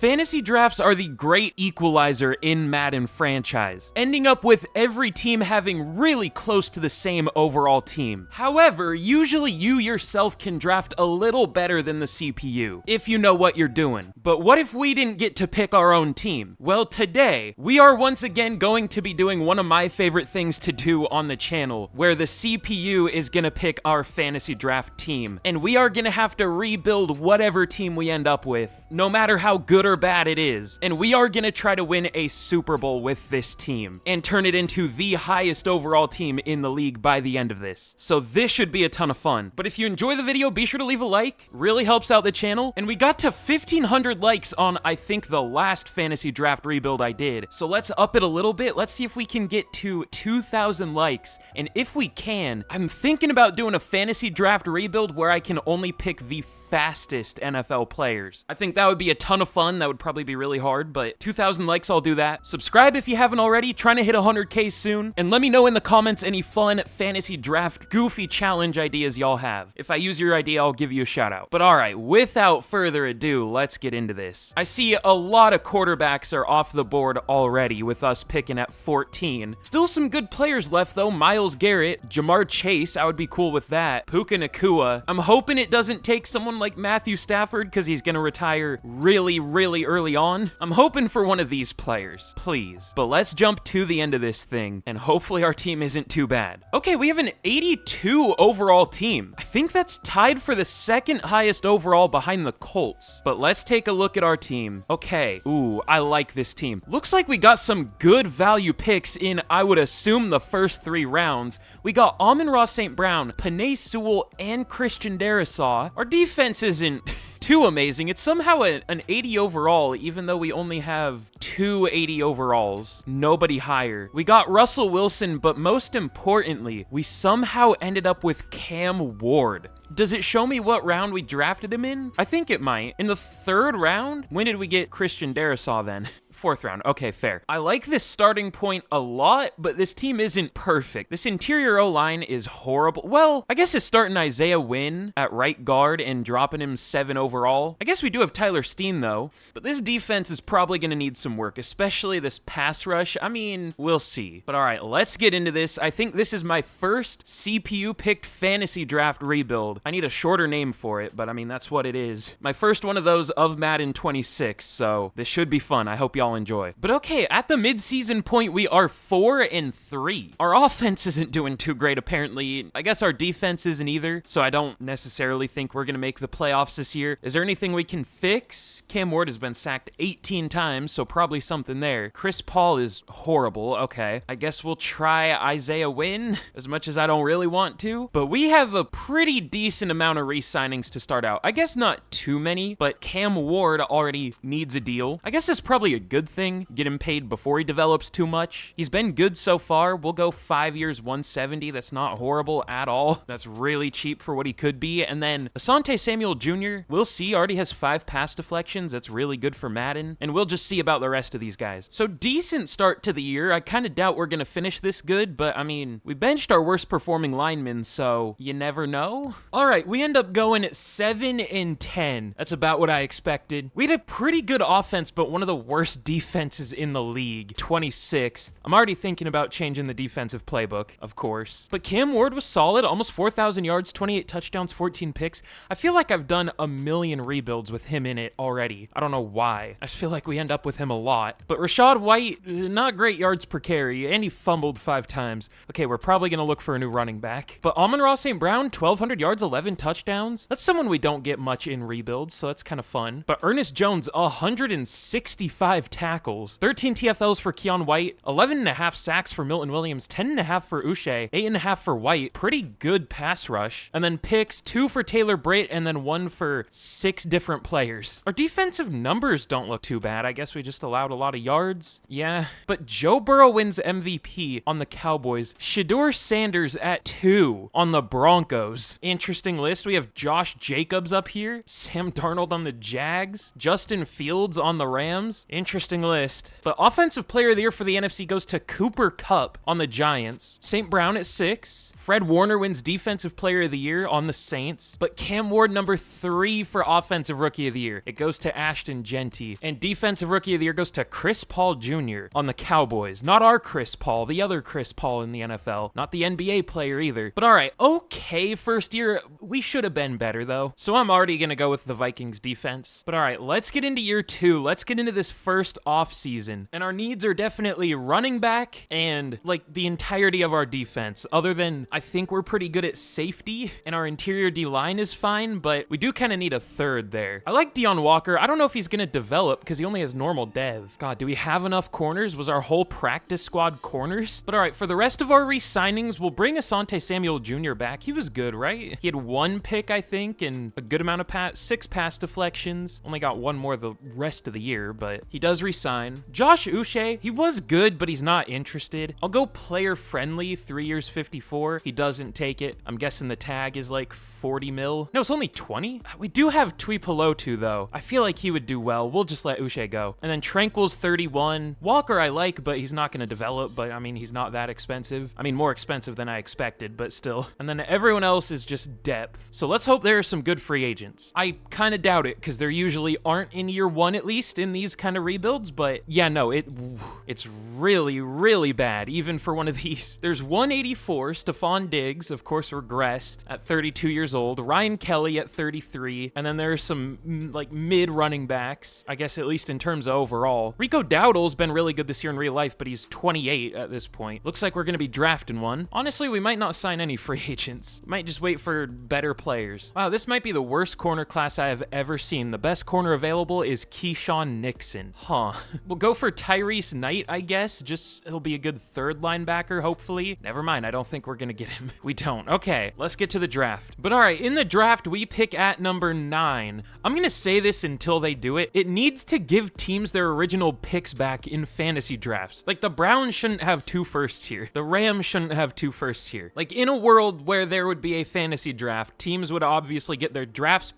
fantasy drafts are the great equalizer in Madden franchise, ending up with every team having really close to the same overall team. However, usually you yourself can draft a little better than the CPU, if you know what you're doing. But what if we didn't get to pick our own team? Well, today, we are once again going to be doing one of my favorite things to do on the channel, where the CPU is gonna pick our fantasy draft team, and we are gonna have to rebuild whatever team we end up with, no matter how good or bad it is, and we are gonna try to win a Super Bowl with this team, and turn it into the highest overall team in the league by the end of this. So this should be a ton of fun. But if you enjoy the video, be sure to leave a like, really helps out the channel, and we got to 1,500 likes on, I think, the last fantasy draft rebuild I did, so let's up it a little bit. Let's see if we can get to 2,000 likes, and if we can, I'm thinking about doing a fantasy draft rebuild where I can only pick the fastest NFL players. I think that would be a ton of fun. That would probably be really hard, but 2,000 likes, I'll do that. Subscribe if you haven't already, trying to hit 100K soon, and let me know in the comments any fun fantasy draft goofy challenge ideas y'all have. If I use your idea, I'll give you a shout out. But all right, without further ado, let's get into this. I see a lot of quarterbacks are off the board already with us picking at 14. Still some good players left though. Myles Garrett, Jamar Chase, I would be cool with that. Puka Nacua. I'm hoping it doesn't take someone like Matthew Stafford because he's gonna retire really early on. I'm hoping for one of these players, please. But let's jump to the end of this thing, and hopefully our team isn't too bad. Okay, we have an 82 overall team. I think that's tied for the second highest overall behind the Colts. But let's take a look at our team. Okay, ooh, I like this team. Looks like we got some good value picks in, I would assume, the first 3 rounds. We got Amon-Ra St. Brown, Penei Sewell, and Christian Darrisaw. Our defense isn't too amazing. It's somehow an 80 overall, even though we only have 2 80 overalls. Nobody higher. We got Russell Wilson, but most importantly, we somehow ended up with Cam Ward. Does it show me what round we drafted him in? I think it might. In the 3rd round? When did we get Christian Darrisaw then? 4th round. Okay, fair. I like this starting point a lot, but this team isn't perfect. This interior O-line is horrible. Well, I guess it's starting Isaiah Wynn at right guard and dropping him 7 overall. I guess we do have Tyler Steen, though. But this defense is probably going to need some work, especially this pass rush. I mean, we'll see. But all right, let's get into this. I think this is my first CPU-picked fantasy draft rebuild. I need a shorter name for it, but I mean, that's what it is. My first one of those of Madden 26, so this should be fun. I hope y'all enjoy. But okay, at the mid-season point, we are 4-3. Our offense isn't doing too great, apparently. I guess our defense isn't either, so I don't necessarily think we're gonna make the playoffs this year. Is there anything we can fix? Cam Ward has been sacked 18 times, so probably something there. Chris Paul is horrible. Okay, I guess we'll try Isaiah Wynn, as much as I don't really want to. But we have a pretty decent amount of re-signings to start out. I guess not too many, but Cam Ward already needs a deal. I guess that's probably a good thing. Get him paid before he develops too much. He's been good so far. We'll go 5 years, 170. That's not horrible at all. That's really cheap for what he could be. And then Asante Samuel Jr., we'll see, already has 5 pass deflections. That's really good for Madden. And we'll just see about the rest of these guys. So decent start to the year. I kind of doubt we're going to finish this good, but I mean, we benched our worst performing linemen, so you never know. All right, we end up going 7-10. That's about what I expected. We had a pretty good offense, but one of the worst defenses in the league, 26th. I'm already thinking about changing the defensive playbook, of course. But Cam Ward was solid, almost 4,000 yards, 28 touchdowns, 14 picks. I feel like I've done a million rebuilds with him in it already. I don't know why. I just feel like we end up with him a lot. But Rachaad White, not great yards per carry, and he fumbled 5 times. Okay, we're probably going to look for a new running back. But Amon-Ra St. Brown, 1,200 yards, 11 touchdowns. That's someone we don't get much in rebuilds, so that's kind of fun. But Ernest Jones, 165 tackles, 13 TFLs for Keon White, 11.5 sacks for Milton Williams, 10.5 for Uche, 8.5 for White. Pretty good pass rush. And then picks, 2 for Taylor Britt, and then 1 for 6 different players. Our defensive numbers don't look too bad. I guess we just allowed a lot of yards. Yeah. But Joe Burrow wins MVP on the Cowboys. Shedeur Sanders at 2 on the Broncos. Interesting list. We have Josh Jacobs up here, Sam Darnold on the Jags, Justin Fields on the Rams. Interesting list. But Offensive Player of the Year for the NFC goes to Cooper Kupp on the Giants. St. Brown at 6. Fred Warner wins Defensive Player of the Year on the Saints, but Cam Ward number 3 for Offensive Rookie of the Year. It goes to Ashton Genty. And Defensive Rookie of the Year goes to Chris Paul Jr. on the Cowboys. Not our Chris Paul, the other Chris Paul in the NFL. Not the NBA player either. But all right, okay first year. We should have been better though. So I'm already going to go with the Vikings defense. But all right, let's get into year 2. Let's get into this first offseason. And our needs are definitely running back and like the entirety of our defense. Other than I think we're pretty good at safety and our interior D-line is fine, but we do kind of need a third there. I like Deion Walker. I don't know if he's going to develop because he only has normal dev. God, do we have enough corners? Was our whole practice squad corners? But all right, for the rest of our re-signings, we'll bring Asante Samuel Jr. back. He was good, right? He had 1 pick, I think, and a good amount of 6 pass deflections. Only got 1 more the rest of the year, but he does resign. Josh Uche, he was good, but he's not interested. I'll go player friendly, 3 years, 54. He doesn't take it. I'm guessing the tag is like 40 mil. No, it's only 20. We do have Tuipulotu though. I feel like he would do well. We'll just let Uche go. And then Tranquil's 31. Walker I like, but he's not going to develop, but I mean, he's not that expensive. I mean, more expensive than I expected, but still. And then everyone else is just depth. So let's hope there are some good free agents. I kind of doubt it because there usually aren't in year 1 at least in these kind of rebuilds, but yeah, no, it's really, really bad even for one of these. There's 184, Stephon Diggs, of course, regressed at 32 years old. Ryan Kelly at 33, and then there's some like mid running backs, I guess at least in terms of overall. Rico Dowdle's been really good this year in real life, but he's 28 at this point. Looks like we're going to be drafting one. Honestly, we might not sign any free agents. Might just wait for better players. Wow, this might be the worst corner class I have ever seen. The best corner available is Keyshawn Nixon. Huh. We'll go for Tyrese Knight, I guess. Just he'll be a good third linebacker, hopefully. Never mind, I don't think we're going to get him. We don't. Okay, let's get to the draft. But all right, in the draft, we pick at number 9. I'm going to say this until they do it. It needs to give teams their original picks back in fantasy drafts. Like the Browns shouldn't have 2 firsts here. The Rams shouldn't have 2 firsts here. Like in a world where there would be a fantasy draft, teams would obviously get their draft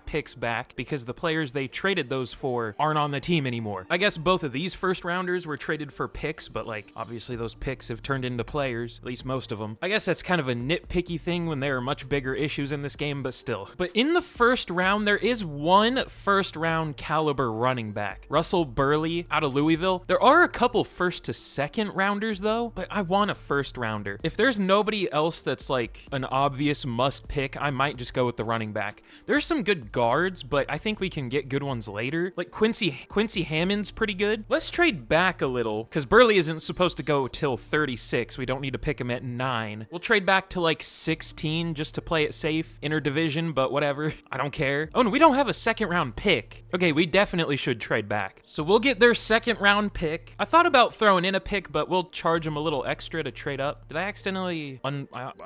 picks back because the players they traded those for aren't on the team anymore. I guess both of these first rounders were traded for picks, but like obviously those picks have turned into players, at least most of them. I guess that's kind of a nitpicky thing when there are much bigger issues in this game, but still. But in the first round, there is 1 first round caliber running back. Russell Burley out of Louisville. There are a couple first to second rounders though, but I want a first rounder. If there's nobody else that's like an obvious must pick, I might just go with the running back. There's some good guards, but I think we can get good ones later. Like Quincy Hammond's pretty good. Let's trade back a little because Burley isn't supposed to go till 36. We don't need to pick him at 9. We'll trade back to like 16 just to play it safe. Interdivision, but whatever. I don't care. Oh, no, we don't have a second round pick. Okay, we definitely should trade back. So we'll get their second round pick. I thought about throwing in a pick, but we'll charge them a little extra to trade up. Did I accidentally I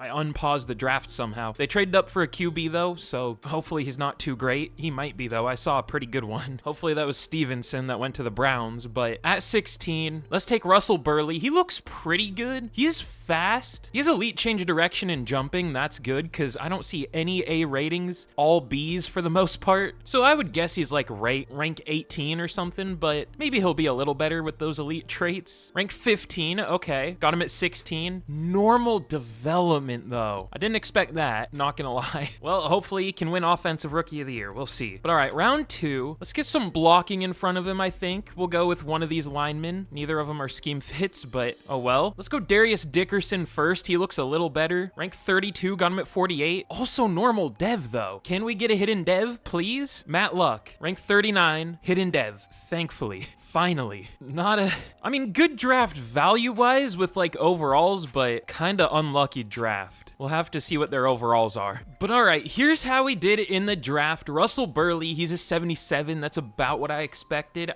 unpause the draft somehow? They traded up for a QB though, so hopefully he's not too great. He might be though. I saw a pretty good one. Hopefully that was Stevenson that went to the Browns, but at 16, let's take Russell Burley. He looks pretty good. He is fast. He has elite change of direction and jumping. That's good because I don't see any A ratings, all Bs for the most part. So I would guess he's like rank 18 or something, but maybe he'll be a little better with those elite traits. Rank 15, okay. Got him at 16. Normal development though. I didn't expect that, not gonna lie. Well, hopefully he can win Offensive Rookie of the Year. We'll see. But all right, round 2. Let's get some blocking in front of him, I think. We'll go with one of these linemen. Neither of them are scheme fits, but oh well. Let's go Darius Dickerson first. He looks a little better. Rank 32, got him at 48. Also normal dev though. Can we get a hidden dev, please? Matt Luck, rank 39, hidden dev, thankfully. Finally. I mean, good draft value-wise with like overalls, but kind of unlucky draft. We'll have to see what their overalls are. But all right, here's how we did in the draft. Russell Burley, he's a 77. That's about what I expected.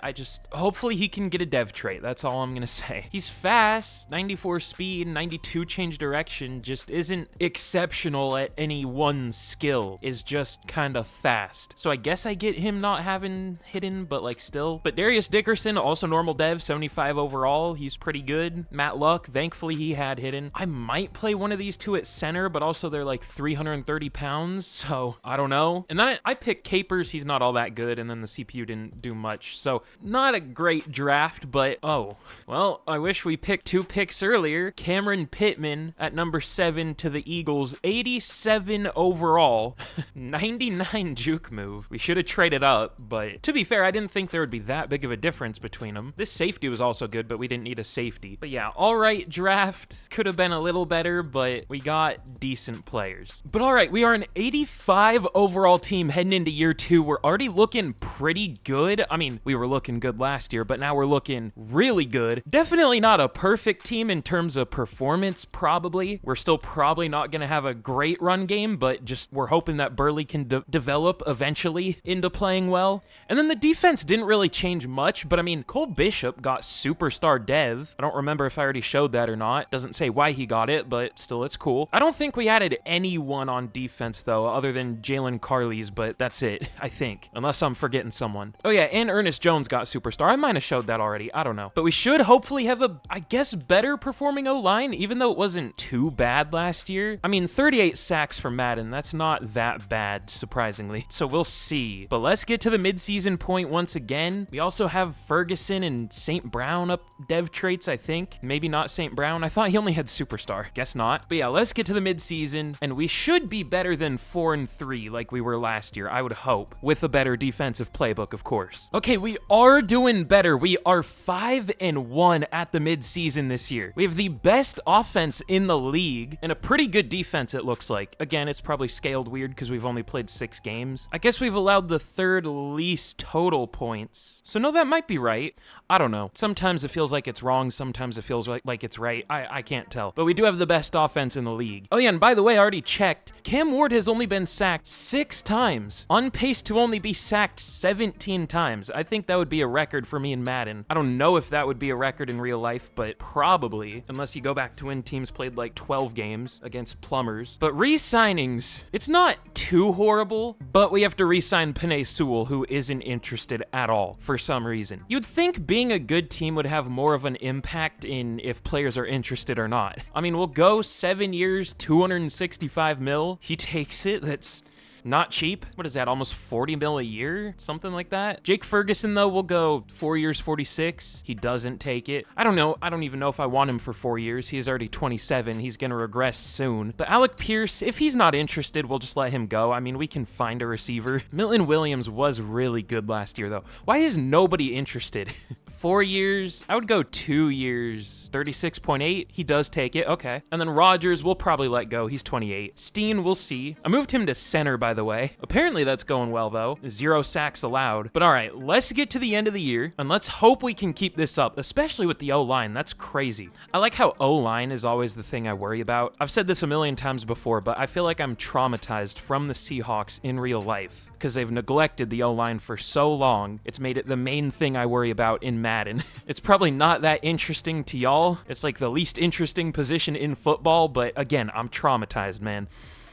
Hopefully he can get a dev trait. That's all I'm gonna say. He's fast, 94 speed, 92 change direction, just isn't exceptional at any one skill, is just kind of fast. So I guess I get him not having hidden, but like still. But Darius Dickerson, also normal dev, 75 overall. He's pretty good. Matt Luck, thankfully he had hidden. I might play one of these two at center center, but also they're like 330 pounds, so I don't know. And then I picked Capers. He's not all that good, and then the CPU didn't do much, so not a great draft, but oh, well, I wish we picked 2 picks earlier. Cameron Pittman at number 7 to the Eagles, 87 overall, 99 juke move. We should have traded up, but to be fair, I didn't think there would be that big of a difference between them. This safety was also good, but we didn't need a safety. But yeah, all right, draft could have been a little better, but we got decent players. But all right, we are an 85 overall team heading into year 2. We're already looking pretty good. I mean, we were looking good last year, but now we're looking really good. Definitely not a perfect team in terms of performance, probably. We're still probably not going to have a great run game, but just we're hoping that Burley can develop eventually into playing well. And then the defense didn't really change much, but I mean, Cole Bishop got superstar dev. I don't remember if I already showed that or not. Doesn't say why he got it, but still, it's cool. I don't think we added anyone on defense, though, other than Jalen Carley's, but that's it, I think, unless I'm forgetting someone. Oh yeah, and Ernest Jones got superstar. I might have showed that already. I don't know. But we should hopefully have a, I guess, better performing O-line, even though it wasn't too bad last year. I mean, 38 sacks for Madden. That's not that bad, surprisingly. So we'll see. But let's get to the midseason point once again. We also have Ferguson and St. Brown up dev traits, I think. Maybe not St. Brown. I thought he only had superstar. Guess not. But yeah, let's get to the midseason, and we should be better than 4-3 like we were last year, I would hope, with a better defensive playbook, of course. Okay, we are doing better. We are 5-1 at the midseason this year. We have the best offense in the league and a pretty good defense, it looks like. Again, it's probably scaled weird because we've only played 6 games. I guess we've allowed the 3rd least total points. So no, that might be right. I don't know. Sometimes it feels like it's wrong. Sometimes it feels like it's right. I can't tell. But we do have the best offense in the league. Oh yeah, and by the way, I already checked. Cam Ward has only been sacked 6 times, on pace to only be sacked 17 times. I think that would be a record for me in Madden. I don't know if that would be a record in real life, but probably, unless you go back to when teams played like 12 games against plumbers. But re-signings, it's not too horrible, but we have to re-sign Penei Sewell, who isn't interested at all for some reason. You'd think being a good team would have more of an impact in if players are interested or not. I mean, we'll go 7 years, 265 mil. He takes it. That's not cheap. What is that, almost 40 mil a year? Something like that. Jake Ferguson, though, will go 4 years, 46. He doesn't take it. I don't know. I don't even know if I want him for 4 years. He is already 27. He's going to regress soon. But Alec Pierce, if he's not interested, we'll just let him go. I mean, we can find a receiver. Milton Williams was really good last year, though. Why is nobody interested? 4 years. I would go 2 years. 36.8. He does take it. Okay. And then Rogers, we'll probably let go. He's 28. Steen, we'll see. I moved him to center, by the way. Apparently that's going well, though. 0 sacks allowed. But all right, let's get to the end of the year, and let's hope we can keep this up, especially with the O-line. That's crazy. I like how O-line is always the thing I worry about. I've said this a million times before, but I feel like I'm traumatized from the Seahawks in real life because they've neglected the O-line for so long. It's made it the main thing I worry about in Madden. It's probably not that interesting to y'all. It's like the least interesting position in football, but again, I'm traumatized, man.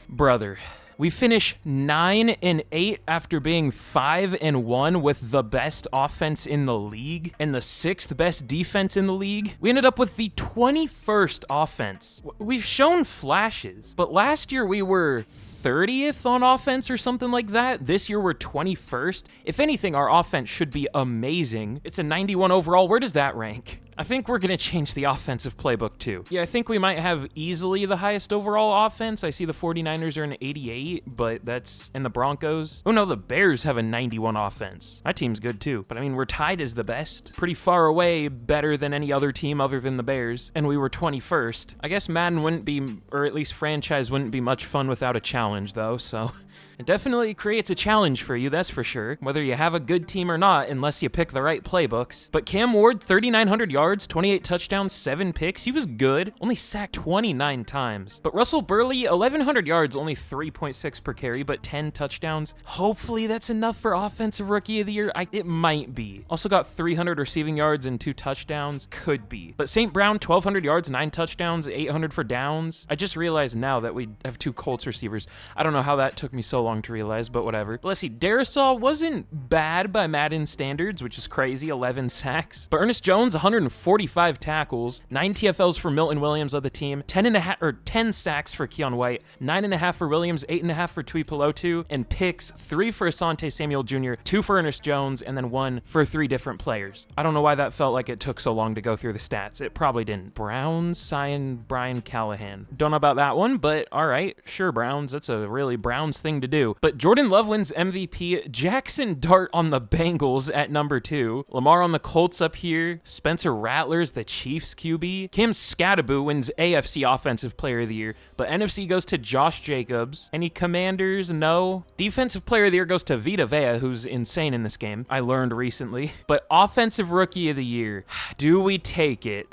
Brother. We finish 9-8 after being 5-1 with the best offense in the league and the 6th best defense in the league. We ended up with the 21st offense. We've shown flashes, but last year we were 30th on offense or something like that. This year we're 21st. If anything, our offense should be amazing. It's a 91 overall. Where does that rank? I think we're going to change the offensive playbook too. Yeah, I think we might have easily the highest overall offense. I see the 49ers are an 88, but that's in the Broncos. Oh no, the Bears have a 91 offense. That team's good too. But I mean, we're tied as the best. Pretty far away, better than any other team other than the Bears. And we were 21st. I guess Madden wouldn't be, or at least franchise wouldn't be much fun without a challenge though, so it definitely creates a challenge for you, that's for sure. Whether you have a good team or not, unless you pick the right playbooks. But Cam Ward, 3,900 yards, 28 touchdowns, 7 picks. He was good. Only sacked 29 times. But Russell Burley, 1,100 yards, only 3.6 2.6 per carry, but 10 touchdowns. Hopefully that's enough for Offensive Rookie of the Year. It might be. Also got 300 receiving yards and 2 touchdowns. Could be. But St. Brown, 1,200 yards, 9 touchdowns, 800 for downs. I just realized now that we have 2 Colts receivers. I don't know how that took me so long to realize, but whatever. But let's see. Darisaw wasn't bad by Madden standards, which is crazy, 11 sacks. But Ernest Jones, 145 tackles, 9 TFLs for Milton Williams of the team, 10 sacks for Keon White, 9.5 for Williams, 8.5 for Tuipulotu, and picks, 3 for Asante Samuel Jr., 2 for Ernest Jones, and then 1 for 3 different players. I don't know why that felt like it took so long to go through the stats. It probably didn't. Browns signed Brian Callahan. Don't know about that one, but all right, sure, Browns. That's a really Browns thing to do. But Jordan Love wins MVP. Jackson Dart on the Bengals at number 2. Lamar on the Colts up here. Spencer Rattler's the Chiefs QB. Kim Scadaboo wins AFC Offensive Player of the Year, but NFC goes to Josh Jacobs. Any Commanders? No. Defensive Player of the Year goes to Vita Vea, who's insane in this game. I learned recently. But Offensive Rookie of the Year, do we take it?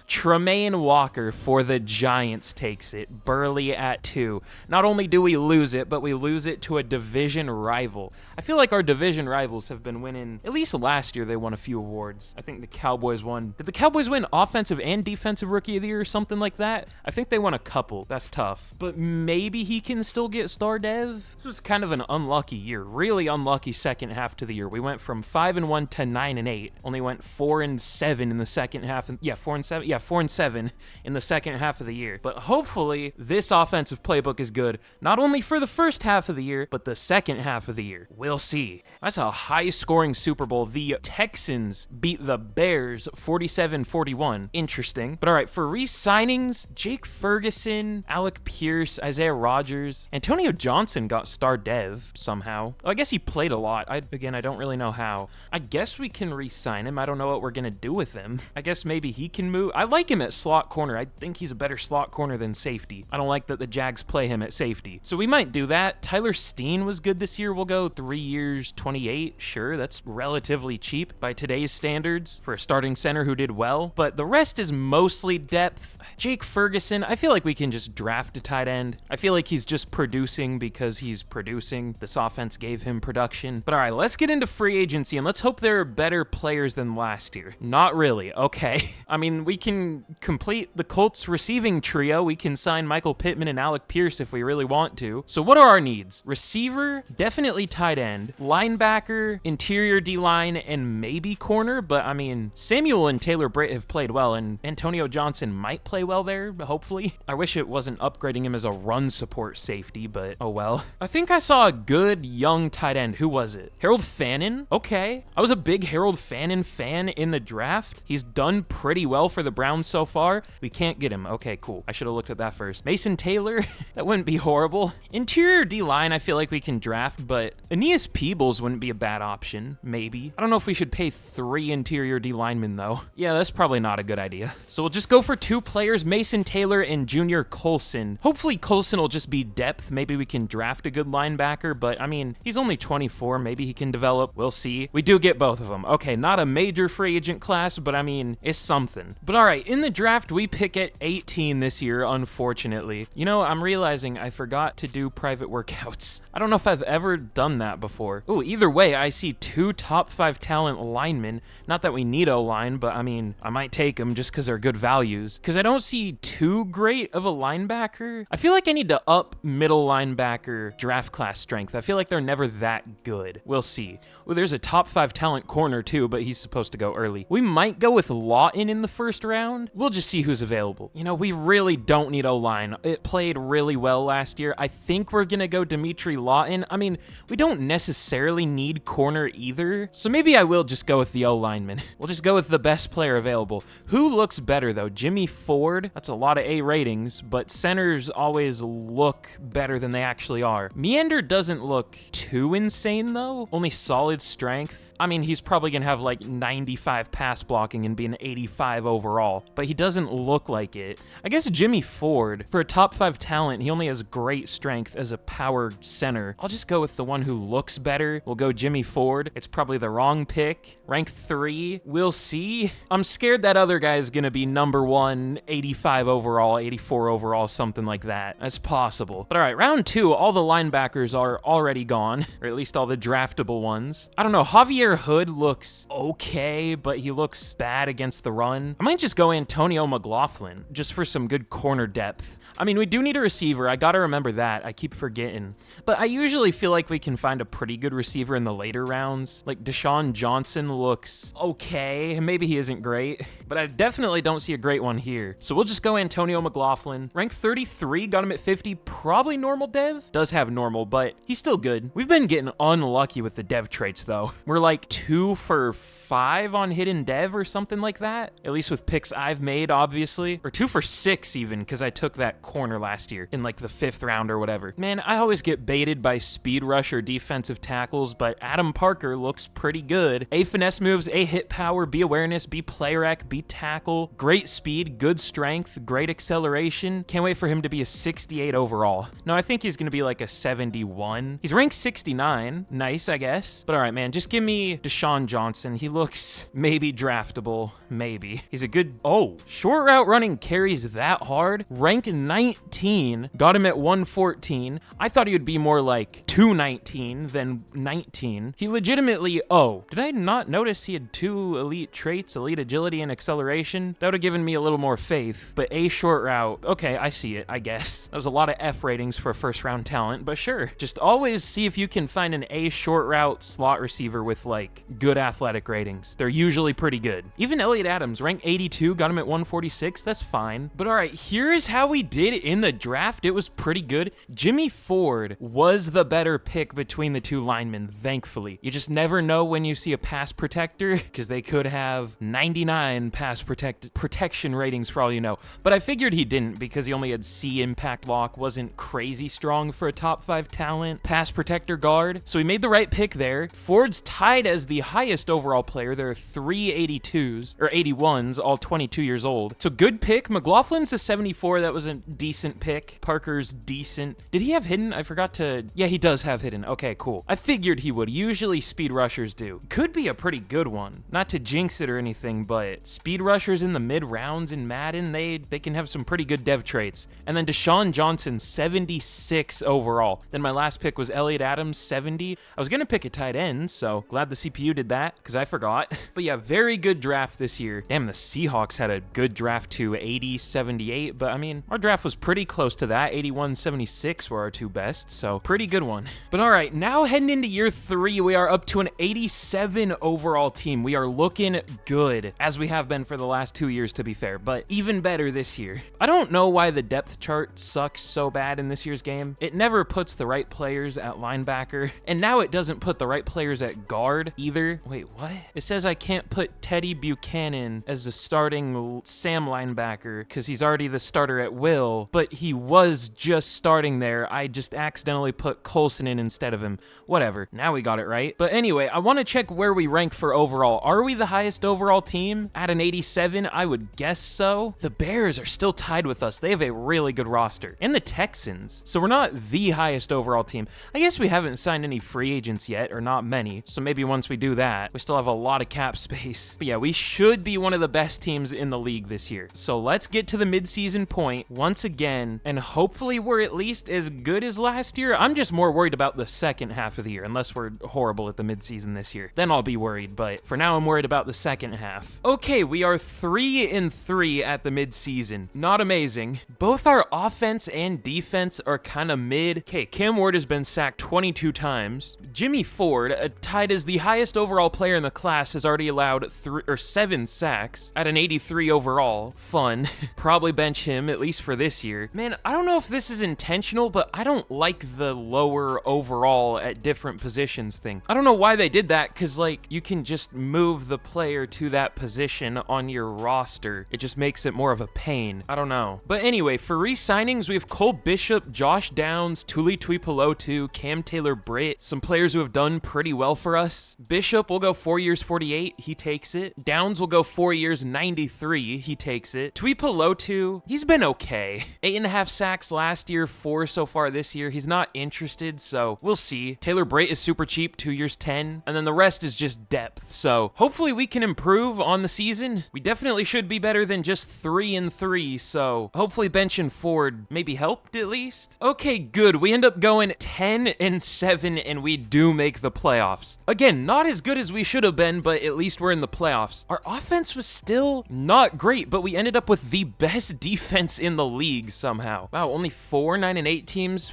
Tremaine Walker for the Giants takes it. Burley at 2. Not only do we lose it, but we lose it to a division rival. I feel like our division rivals have been winning. At least last year they won a few awards. I think the Cowboys won. Did the Cowboys win Offensive and Defensive Rookie of the Year or something like that? I think they won a couple. That's tough. But maybe he can still get Star Dev? This was kind of an unlucky year. Really unlucky second half to the year. We went from 5-1 to 9-8. Only went 4-7 in the second half. 4-7. Yeah, 4-7 in the second half of the year. But hopefully this offensive playbook is good, not only for the first half of the year, but the second half of the year. We'll see. That's a high-scoring Super Bowl. The Texans beat the Bears 47-41. Interesting. But all right, for re-signings, Jake Ferguson, Alec Pierce, Isaiah Rodgers, Antonio Johnson got Star Dev somehow. Oh, I guess he played a lot. I don't really know how. I guess we can re-sign him. I don't know what we're going to do with him. I guess maybe he can move. I like him at slot corner. I think he's a better slot corner than safety. I don't like that the Jags play him at safety. So we might do that. Tyler Steen was good this year. We'll go 3 years, 28. Sure, that's relatively cheap by today's standards for a starting center who did well. But the rest is mostly depth. Jake Ferguson, I feel like we can just draft a tight end. I feel like he's just producing because he's producing. This offense gave him production. But all right, let's get into free agency and let's hope there are better players than last year. Not really. Okay. I mean, we can complete the Colts receiving trio. We can sign Michael Pittman and Alec Pierce if we really want to. So what are our needs? Receiver, definitely tight end, linebacker, interior D-line, and maybe corner. But I mean, Samuel and Taylor Britt have played well, and Antonio Johnson might play well there, hopefully. I wish it wasn't upgrading him as a run support safety, but oh well. I think I saw a good young tight end. Who was it? Harold Fannin? Okay. I was a big Harold Fannin fan in the draft. He's done pretty well for the Browns so far. We can't get him. Okay, cool. I should have looked at that first. Mason Taylor? That wouldn't be horrible. Interior D-line, I feel like we can draft, but Aeneas Peebles wouldn't be a bad option. Maybe. I don't know if we should pay 3 interior D linemen, though. Yeah, that's probably not a good idea. So we'll just go for 2 players, Mason Taylor and Junior Colson. Hopefully Colson will just be depth. Maybe we can draft a good linebacker, but I mean, he's only 24. Maybe he can develop. We'll see. We do get both of them. Okay, not a major free agent class, but I mean, it's something. But all right, in the draft, we pick at 18 this year, unfortunately. You know, I'm realizing I forgot to do private workouts. I don't know if I've ever done that before. Oh, either way, I see 2 top 5 talent linemen. Not that we need O-line, but I mean, I might take them just because they're good values. Because I don't see too great of a linebacker. I feel like I need to up middle linebacker draft class strength. I feel like they're never that good. We'll see. Oh, there's a top 5 talent corner too, but he's supposed to go early. We might go with Lawton in the first round. We'll just see who's available. You know, we really don't need O-line. It played really well last year. I think we're going to go Dimitri Lawton. I mean, we don't necessarily need corner either. So maybe I will just go with the O-lineman. We'll just go with the best player available. Who looks better though? Jimmy Ford? That's a lot of A ratings, but centers always look better than they actually are. Meander doesn't look too insane though. Only solid strength. I mean, he's probably gonna have like 95 pass blocking and be an 85 overall, but he doesn't look like it. I guess Jimmy Ford, for a top 5 talent, he only has great strength as a power center. I'll just go with the one who looks better. We'll go Jimmy Ford. It's probably the wrong pick. Rank 3, we'll see. I'm scared that other guy is gonna be number 1, 85 overall, 84 overall, something like that. That's possible. But all right, round 2, all the linebackers are already gone, or at least all the draftable ones. I don't know, Javier Hood looks okay, but he looks bad against the run. I might just go Antonio McLaughlin, just for some good corner depth. I mean, we do need a receiver. I gotta remember that. I keep forgetting. But I usually feel like we can find a pretty good receiver in the later rounds. Like Deshaun Johnson looks okay. Maybe he isn't great, but I definitely don't see a great one here. So we'll just go Antonio McLaughlin. Rank 33, got him at 50. Probably normal dev. Does have normal, but he's still good. We've been getting unlucky with the dev traits though. We're like 2 for 5 on hidden dev or something like that. At least with picks I've made, obviously. Or 2 for 6 even, because I took that corner last year in like the 5th round or whatever. Man, I always get baited by speed rush or defensive tackles, but Adam Parker looks pretty good. A finesse moves, A hit power, B awareness, B play rec, B tackle, great speed, good strength, great acceleration. Can't wait for him to be a 68 overall. No, I think he's gonna be like a 71. He's ranked 69. Nice, I guess. But all right, man, just give me Deshaun Johnson. He looks maybe draftable, maybe. He's a good, short route running carries that hard. Rank 19, got him at 114. I thought he would be more like 219 than 19. He legitimately, did I not notice he had 2 elite traits, elite agility and acceleration? That would have given me a little more faith, but A short route, okay, I see it, I guess. That was a lot of F ratings for a first round talent, but sure. Just always see if you can find an A short route slot receiver with like good athletic ratings. They're usually pretty good. Even Elliott Adams, rank 82, got him at 146, that's fine. But all right, here's how we did in the draft. It was pretty good. Jimmy Ford was the better pick between the 2 linemen, thankfully. You just never know when you see a pass protector, because they could have 99 pass protection ratings for all you know. But I figured he didn't, because he only had C impact lock, wasn't crazy strong for a top 5 talent pass protector guard. So we made the right pick there. Ford's tied as the highest overall player. There are 3 82s, or 81s, all 22 years old. So good pick. McLaughlin's a 74. That was a decent pick. Parker's decent. Did he have hidden? I forgot to... Yeah, he does have hidden. Okay, cool. I figured he would. Usually speed rushers do. Could be a pretty good one. Not to jinx it or anything, but speed rushers in the mid rounds in Madden, they can have some pretty good dev traits. And then Deshaun Johnson, 76 overall. Then my last pick was Elliott Adams, 70. I was gonna pick a tight end, so glad the CPU did that, because I forgot. But yeah, very good draft this year. Damn, the Seahawks had a good draft too, 80, 78, but I mean, our draft was pretty close to that. 81, 76 were our 2 best, so pretty good one. But all right, now heading into year 3, we are up to an 87 overall team. We are looking good, as we have been for the last 2 years, to be fair, but even better this year. I don't know why the depth chart sucks so bad in this year's game. It never puts the right players at linebacker, and now it doesn't put the right players at guard either. Wait, what? It says I can't put Teddy Buchanan as the starting Sam linebacker because he's already the starter at will, but he was just starting there. I just accidentally put Colson in instead of him. Whatever. Now we got it right. But anyway, I want to check where we rank for overall. Are we the highest overall team? At an 87? I would guess so. The Bears are still tied with us. They have a really good roster. And the Texans. So we're not the highest overall team. I guess we haven't signed any free agents yet, or not many. So maybe once we do that, we still have a lot of cap space. But yeah, we should be one of the best teams in the league this year. So let's get to the midseason point once again, and hopefully we're at least as good as last year. I'm just more worried about the second half of the year, unless we're horrible at the midseason this year. Then I'll be worried, but for now I'm worried about the second half. Okay, we are 3-3 at the midseason. Not amazing. Both our offense and defense are kind of mid. Okay, Cam Ward has been sacked 22 times. Jimmy Ford, tied as the highest overall player in the class class has already allowed 7 sacks at an 83 overall. Fun. Probably bench him, at least for this year. Man, I don't know if this is intentional, but I don't like the lower overall at different positions thing. I don't know why they did that, because, like, you can just move the player to that position on your roster. It just makes it more of a pain. I don't know. But anyway, for re-signings, we have Cole Bishop, Josh Downs, Tuli Tuipulotu, Cam Taylor-Britt, some players who have done pretty well for us. Bishop will go 4 years, 48. He takes it. Downs will go 4 years, 93. He takes it. Tuipulotu, he's been okay. 8.5 sacks last year, 4 so far this year. He's not interested, so we'll see. Taylor-Britt is super cheap, 2 years, 10. And then the rest is just depth. So hopefully we can improve on the season. We definitely should be better than just 3-3, so hopefully benching Ford maybe helped at least. Okay, good. We end up going 10-7, and we do make the playoffs. Again, not as good as we should have been, but at least we're in the playoffs. Our offense was still not great, but we ended up with the best defense in the league somehow. Wow, only 4 9-8 teams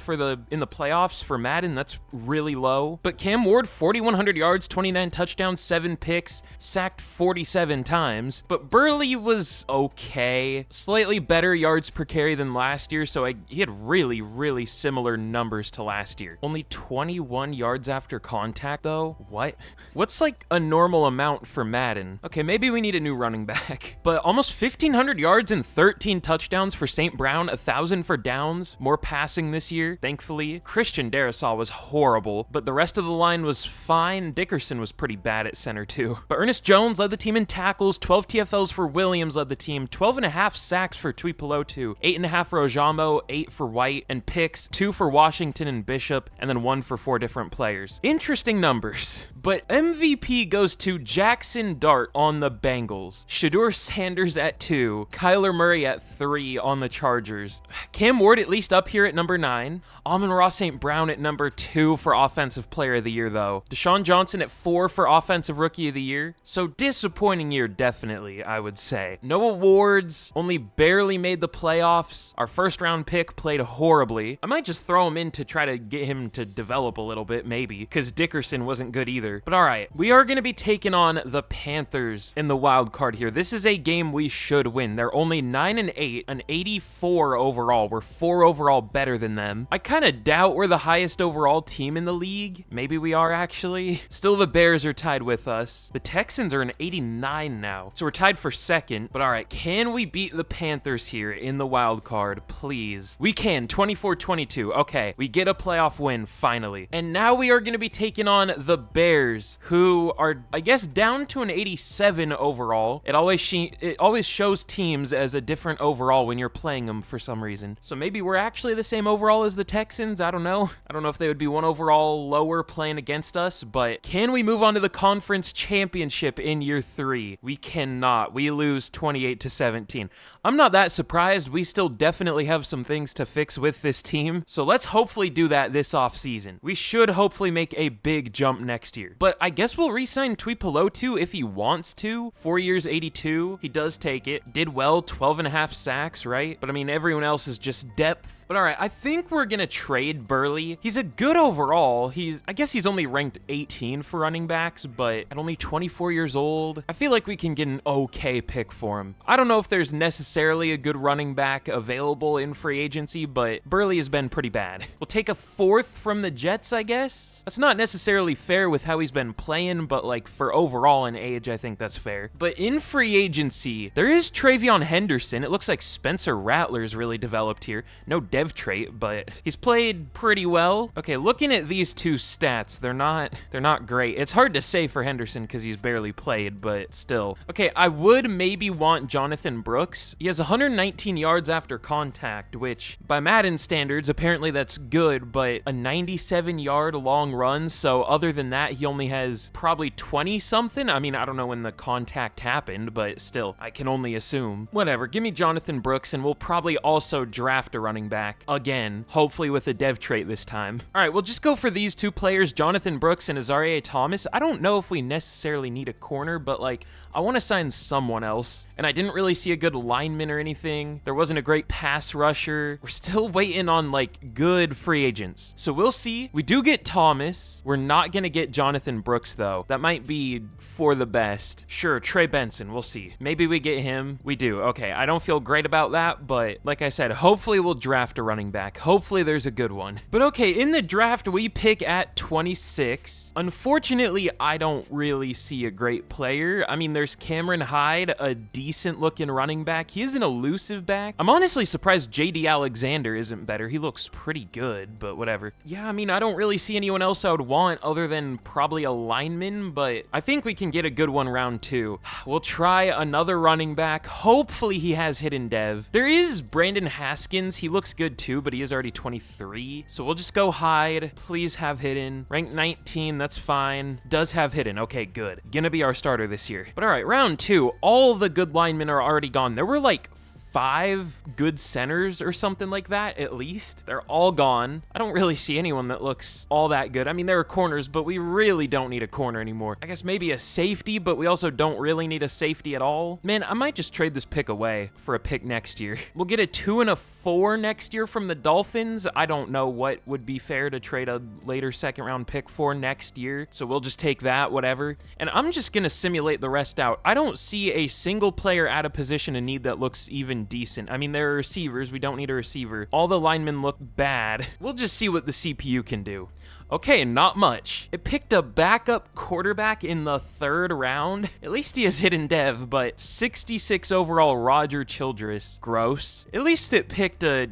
in the playoffs for Madden. That's really low. But Cam Ward, 4,100 yards, 29 touchdowns, 7 picks, sacked 47 times. But Burley was okay. Slightly better yards per carry than last year, so he had really, really similar numbers to last year. Only 21 yards after contact, though? What? What's like a normal amount for Madden? Okay, maybe we need a new running back. But almost 1,500 yards and 13 touchdowns for St. Brown, 1,000 for Downs, more passing this year, thankfully. Christian Darrisaw was horrible, but the rest of the line was fine. Dickerson was pretty bad at center, too. But Ernest Jones led the team in tackles, 12 TFLs for Williams led the team, 12.5 sacks for Tuipulotu, 8.5 for Ojamo, 8 for White, and picks, 2 for Washington and Bishop, and then 1 for 4 different players. Interesting numbers. But MVP goes to Jackson Dart on the Bengals, Shedeur Sanders at 2, Kyler Murray at 3 on the Chargers, Cam Ward at least up here at number 9, Amon-Ra St. Brown at number 2 for Offensive Player of the Year, though. Deshaun Johnson at 4 for Offensive Rookie of the Year. So disappointing year, definitely, I would say. No awards, only barely made the playoffs. Our first round pick played horribly. I might just throw him in to try to get him to develop a little bit, maybe, because Dickerson wasn't good either. But all right, we are going to be taking on the Panthers in the wild card here. This is a game we should win. They're only 9-8, an 84 overall. We're 4 overall better than them. I kind of doubt we're the highest overall team in the league. Maybe we are, actually. Still, the Bears are tied with us. The Texans are an 89 now, so we're tied for second. But all right, can we beat the Panthers here in the wild card, please? We can. 24-22. Okay, we get a playoff win finally. And now we are going to be taking on the Bears, who are, I guess, down to an 87 overall. It always shows teams as a different overall when you're playing them for some reason. So maybe we're actually the same overall as the Texans. I don't know. I don't know if they would be 1 overall lower playing against us, but can we move on to the conference championship in year 3? We cannot. We lose 28-17. I'm not that surprised. We still definitely have some things to fix with this team, so let's hopefully do that this offseason. We should hopefully make a big jump next year. But I guess we'll re-sign Tuipulotu if he wants to. 4 years, 82. He does take it. Did well, 12.5 sacks, right? But I mean, everyone else is just depth. But all right, I think we're going to trade Burley. He's a good overall. I guess he's only ranked 18 for running backs, but at only 24 years old, I feel like we can get an okay pick for him. I don't know if there's necessarily a good running back available in free agency, but Burley has been pretty bad. We'll take a 4th from the Jets, I guess. That's not necessarily fair with how he's been playing, but like for overall in age, I think that's fair. But in free agency, there is Travion Henderson. It looks like Spencer Rattler's really developed here. No dev trait, but he's played pretty well. Okay, looking at these two stats, they're not great. It's hard to say for Henderson because he's barely played, but still. Okay, I would maybe want Jonathan Brooks. He has 119 yards after contact, which by Madden standards, apparently that's good, but a 97-yard long run, so other than that, he only has probably 20-something. I mean, I don't know when the contact happened, but still, I can only assume. Whatever, give me Jonathan Brooks, and we'll probably also draft a running back again, hopefully with a dev trait this time. All right, we'll just go for these two players, Jonathan Brooks and Azareye'h Thomas. I don't know if we necessarily need a corner, but like, I want to sign someone else, and I didn't really see a good lineman or anything. There wasn't a great pass rusher. We're still waiting on, like, good free agents. So we'll see. We do get Thomas. We're not going to get Jonathan Brooks, though. That might be for the best. Sure, Trey Benson. We'll see. Maybe we get him. We do. Okay, I don't feel great about that, but like I said, hopefully we'll draft a running back. Hopefully there's a good one. But okay, in the draft, we pick at 26. Unfortunately, I don't really see a great player. I mean, there's Cameron Hyde, a decent-looking running back. He is an elusive back. I'm honestly surprised J.D. Alexander isn't better. He looks pretty good, but whatever. Yeah, I mean, I don't really see anyone else I would want other than probably a lineman, but I think we can get a good one round 2. We'll try another running back. Hopefully he has hidden dev. There is Brandon Haskins. He looks good too, but he is already 23. So we'll just go Hyde. Please have hidden. Rank 19, that's fine. Does have hidden. Okay, good. Gonna be our starter this year. But all right, round 2. All the good linemen are already gone. There were like 5 good centers or something like that, at least. They're all gone. I don't really see anyone that looks all that good. I mean, there are corners, but we really don't need a corner anymore. I guess maybe a safety, but we also don't really need a safety at all. Man, I might just trade this pick away for a pick next year. We'll get a 2 and a 4 next year from the Dolphins. I don't know what would be fair to trade a later second round pick for next year, so we'll just take that, whatever. And I'm just gonna simulate the rest out. I don't see a single player at a position of need that looks even decent. I mean, there are receivers. We don't need a receiver. All the linemen look bad. We'll just see what the CPU can do. Okay, not much. It picked a backup quarterback in the 3rd round. At least he has hidden dev, but 66 overall Roger Childress. Gross. At least it picked a,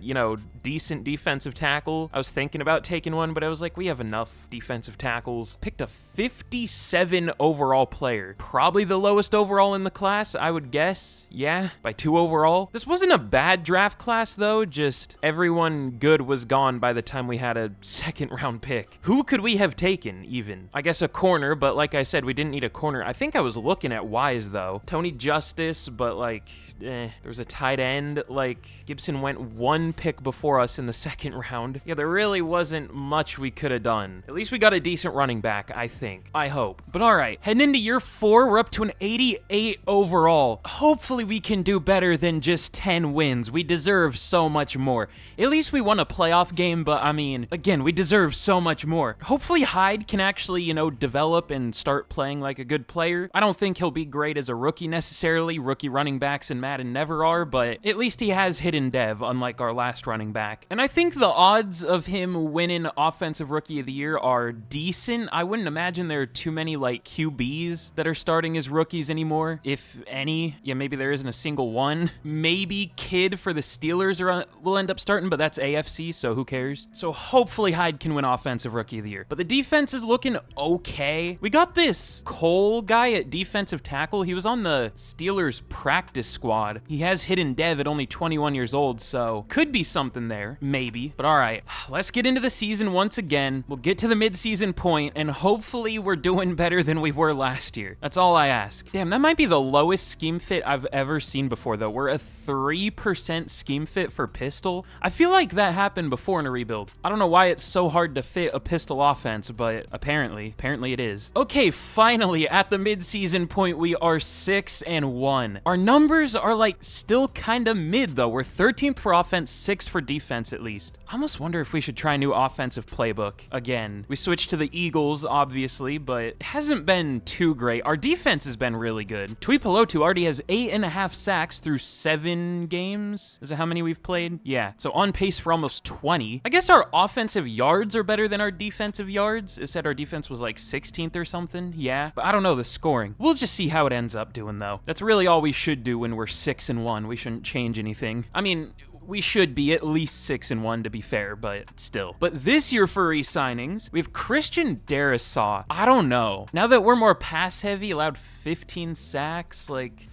decent defensive tackle. I was thinking about taking one, but I was like, we have enough defensive tackles. Picked a 57 overall player. Probably the lowest overall in the class, I would guess. Yeah, by 2 overall. This wasn't a bad draft class, though. Just everyone good was gone by the time we had a 2nd round pick. Who could we have taken, even? I guess a corner, but like I said, we didn't need a corner. I think I was looking at Wise, though. Tony Justice, but like, there was a tight end. Like, Gibson went 1 pick before us in the 2nd round. Yeah, there really wasn't much we could have done. At least we got a decent running back, I think. I hope. But all right, heading into year 4, we're up to an 88 overall. Hopefully we can do better than just 10 wins. We deserve so much more. At least we won a playoff game, but I mean, again, we deserve so much more. Hopefully Hyde can actually, develop and start playing like a good player. I don't think he'll be great as a rookie necessarily. Rookie running backs in Madden never are, but at least he has hidden dev, unlike our last running back. And I think the odds of him winning Offensive Rookie of the Year are decent. I wouldn't imagine there are too many, like, QBs that are starting as rookies anymore, if any. Yeah, maybe there isn't a single one. Maybe Kidd for the Steelers will end up starting, but that's AFC, so who cares? So hopefully Hyde can win Offensive Rookie of the Year. But the defense is looking okay. We got this Cole guy at defensive tackle. He was on the Steelers practice squad. He has hidden dev at only 21 years old, so could be something there. Maybe. But all right, let's get into the season once again. We'll get to the mid-season point, and hopefully we're doing better than we were last year. That's all I ask. Damn, that might be the lowest scheme fit I've ever seen before, though. We're a 3% scheme fit for pistol. I feel like that happened before in a rebuild. I don't know why it's so hard to fit a pistol offense, but apparently it is. Okay, finally, at the mid-season point, we are 6-1. Our numbers are, like, still kind of mid, though. We're 13th for offense, 6th for defense, at least. I almost wonder if we should try a new offensive playbook again. We switched to the Eagles, obviously, but it hasn't been too great. Our defense has been really good. Tuipulotu already has 8.5 sacks through 7 games. Is that how many we've played? Yeah, so on pace for almost 20. I guess our offensive yards are better than our defensive yards. It said our defense was like 16th or something. Yeah, but I don't know the scoring. We'll just see how it ends up doing, though. That's really all we should do when we're 6-1. We shouldn't change anything. I mean, we should be at least 6-1 to be fair, but still. But this year for re-signings, we have Christian Darrisaw. I don't know. Now that we're more pass heavy, allowed 15 sacks, like,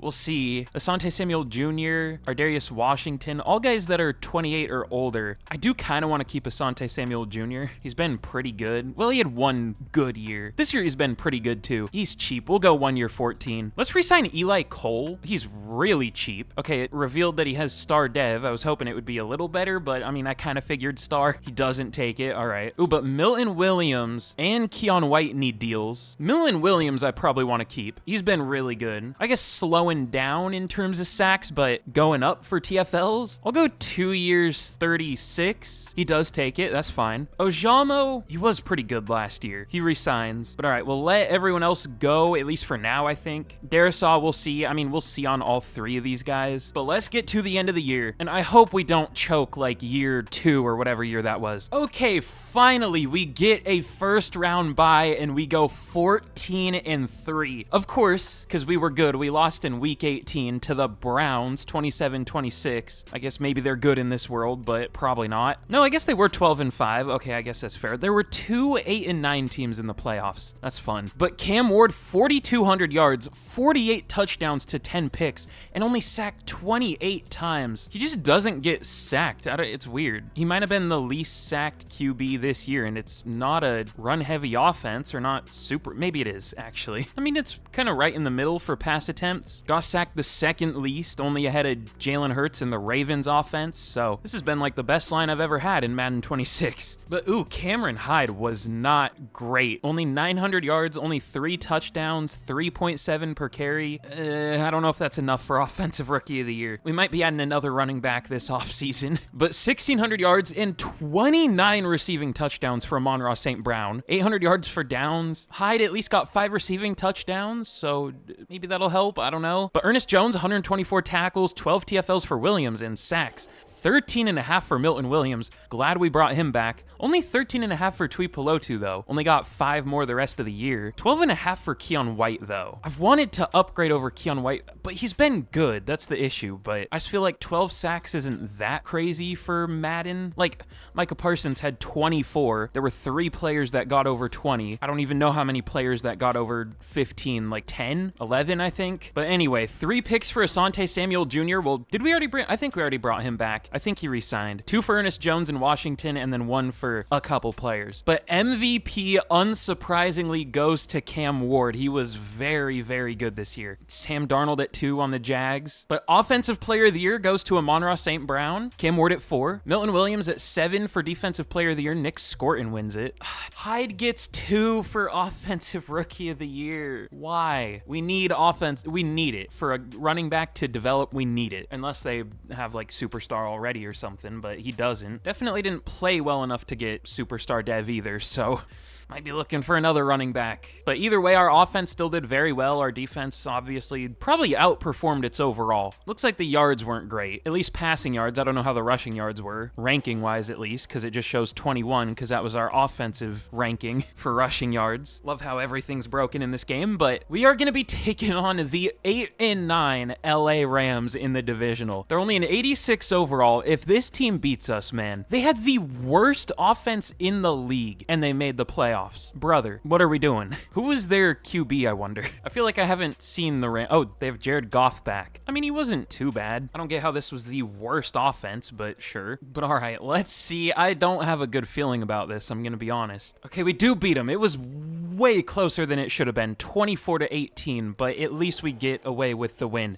We'll see. Asante Samuel Jr., Ardarius Washington, all guys that are 28 or older. I do kind of want to keep Asante Samuel Jr. He's been pretty good. Well, he had one good year. This year he's been pretty good too. He's cheap. We'll go 1 year 14. Let's re-sign Eli Cole. He's really cheap. Okay, it revealed that he has star dev. I was hoping it would be a little better, but I mean, I kind of figured star. He doesn't take it. All right. Ooh, but Milton Williams and Keon White need deals. Milton Williams I probably want to keep. He's been really good. I guess slowing down in terms of sacks, but going up for TFLs. I'll go 2 years 36. He does take it. That's fine. Ojamo, he was pretty good last year. He resigns. But all right, we'll let everyone else go, at least for now, I think. Darisaw, we'll see. I mean, we'll see on all 3 of these guys. But let's get to the end of the year, and I hope we don't choke like year 2 or whatever year that was. Okay, finally, we get a first round bye, and we go 14-3. Of course, because we were good. We lost in week 18 to the Browns, 27-26. I guess maybe they're good in this world, but probably not. No, I guess they were 12-5. Okay, I guess that's fair. There were 2 8-9 teams in the playoffs. That's fun. But Cam Ward, 4,200 yards, 48 touchdowns to 10 picks, and only sacked 28 times. He just doesn't get sacked. It's weird. He might have been the least sacked QB this year, and it's not a run-heavy offense, or not super. Maybe it is, actually. I mean, it's kind of right in the middle for pass attempts. Got sacked the second least, only ahead of Jalen Hurts in the Ravens offense, so this has been like the best line I've ever had in Madden 26. But ooh, Cameron Hyde was not great. Only 900 yards, only 3 touchdowns, 3.7 per carry. I don't know if that's enough for Offensive Rookie of the Year. We might be adding another running back this offseason. But 1,600 yards and 29 receiving touchdowns for Amon-Ra St. Brown. 800 yards for downs. Hyde at least got 5 receiving touchdowns, so maybe that'll help. I don't know. But Ernest Jones, 124 tackles, 12 TFLs for Williams, and sacks. 13.5 for Milton Williams. Glad we brought him back. Only 13.5 for Tuipulotu, though. Only got 5 more the rest of the year. 12.5 for Keon White, though. I've wanted to upgrade over Keon White, but he's been good. That's the issue. But I just feel like 12 sacks isn't that crazy for Madden. Like, Micah Parsons had 24. There were 3 players that got over 20. I don't even know how many players that got over 15. Like 10? 11, I think. But anyway, 3 picks for Asante Samuel Jr. Well, did we already bring... I think we already brought him back. I think he re-signed. 2 for Ernest Jones in Washington, and then 1 for a couple players. But MVP, unsurprisingly, goes to Cam Ward. He was very, very good this year. Sam Darnold at 2 on the Jags. But Offensive Player of the Year goes to Amon-Ra St. Brown. Cam Ward at 4. Milton Williams at 7 for Defensive Player of the Year. Nick Scorton wins it. Hyde gets 2 for Offensive Rookie of the Year. Why? We need offense. We need it. For a running back to develop, we need it. Unless they have like superstar already or something, but he doesn't. Definitely didn't play well enough to get superstar dev either, so might be looking for another running back. But either way, our offense still did very well. Our defense obviously probably outperformed its overall. Looks like the yards weren't great. At least passing yards. I don't know how the rushing yards were, ranking-wise at least, because it just shows 21, because that was our offensive ranking for rushing yards. Love how everything's broken in this game, but we are going to be taking on the 8-9 LA Rams in the divisional. They're only an 86 overall. If this team beats us, man, they had the worst offense in the league, and they made the playoffs. Brother, what are we doing? Who is their QB, I wonder? I feel like I haven't seen the Oh, they have Jared Goff back. I mean, he wasn't too bad. I don't get how this was the worst offense, but sure. But all right, let's see. I don't have a good feeling about this, I'm gonna be honest. Okay, we do beat him. It was way closer than it should have been, 24-18, but at least we get away with the win.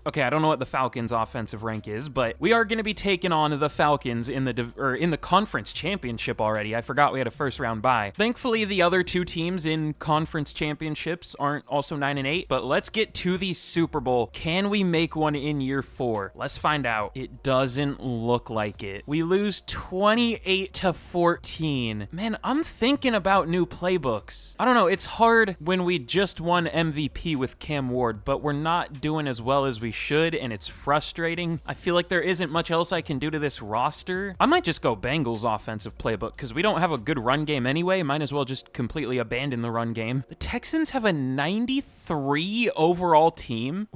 Okay, I don't know what the Falcons' offensive rank is, but we are going to be taking on the Falcons in the conference championship already. I forgot we had a first round bye. Thankfully, the other 2 teams in conference championships aren't also 9-8, but let's get to the Super Bowl. Can we make one in year 4? Let's find out. It doesn't look like it. We lose 28-14. Man, I'm thinking about new playbooks. I don't know. It's hard when we just won MVP with Cam Ward, but we're not doing as well as as we should, and it's frustrating. I feel like there isn't much else I can do to this roster. I might just go Bengals offensive playbook because we don't have a good run game anyway. Might as well just completely abandon the run game. The Texans have a 93 overall team.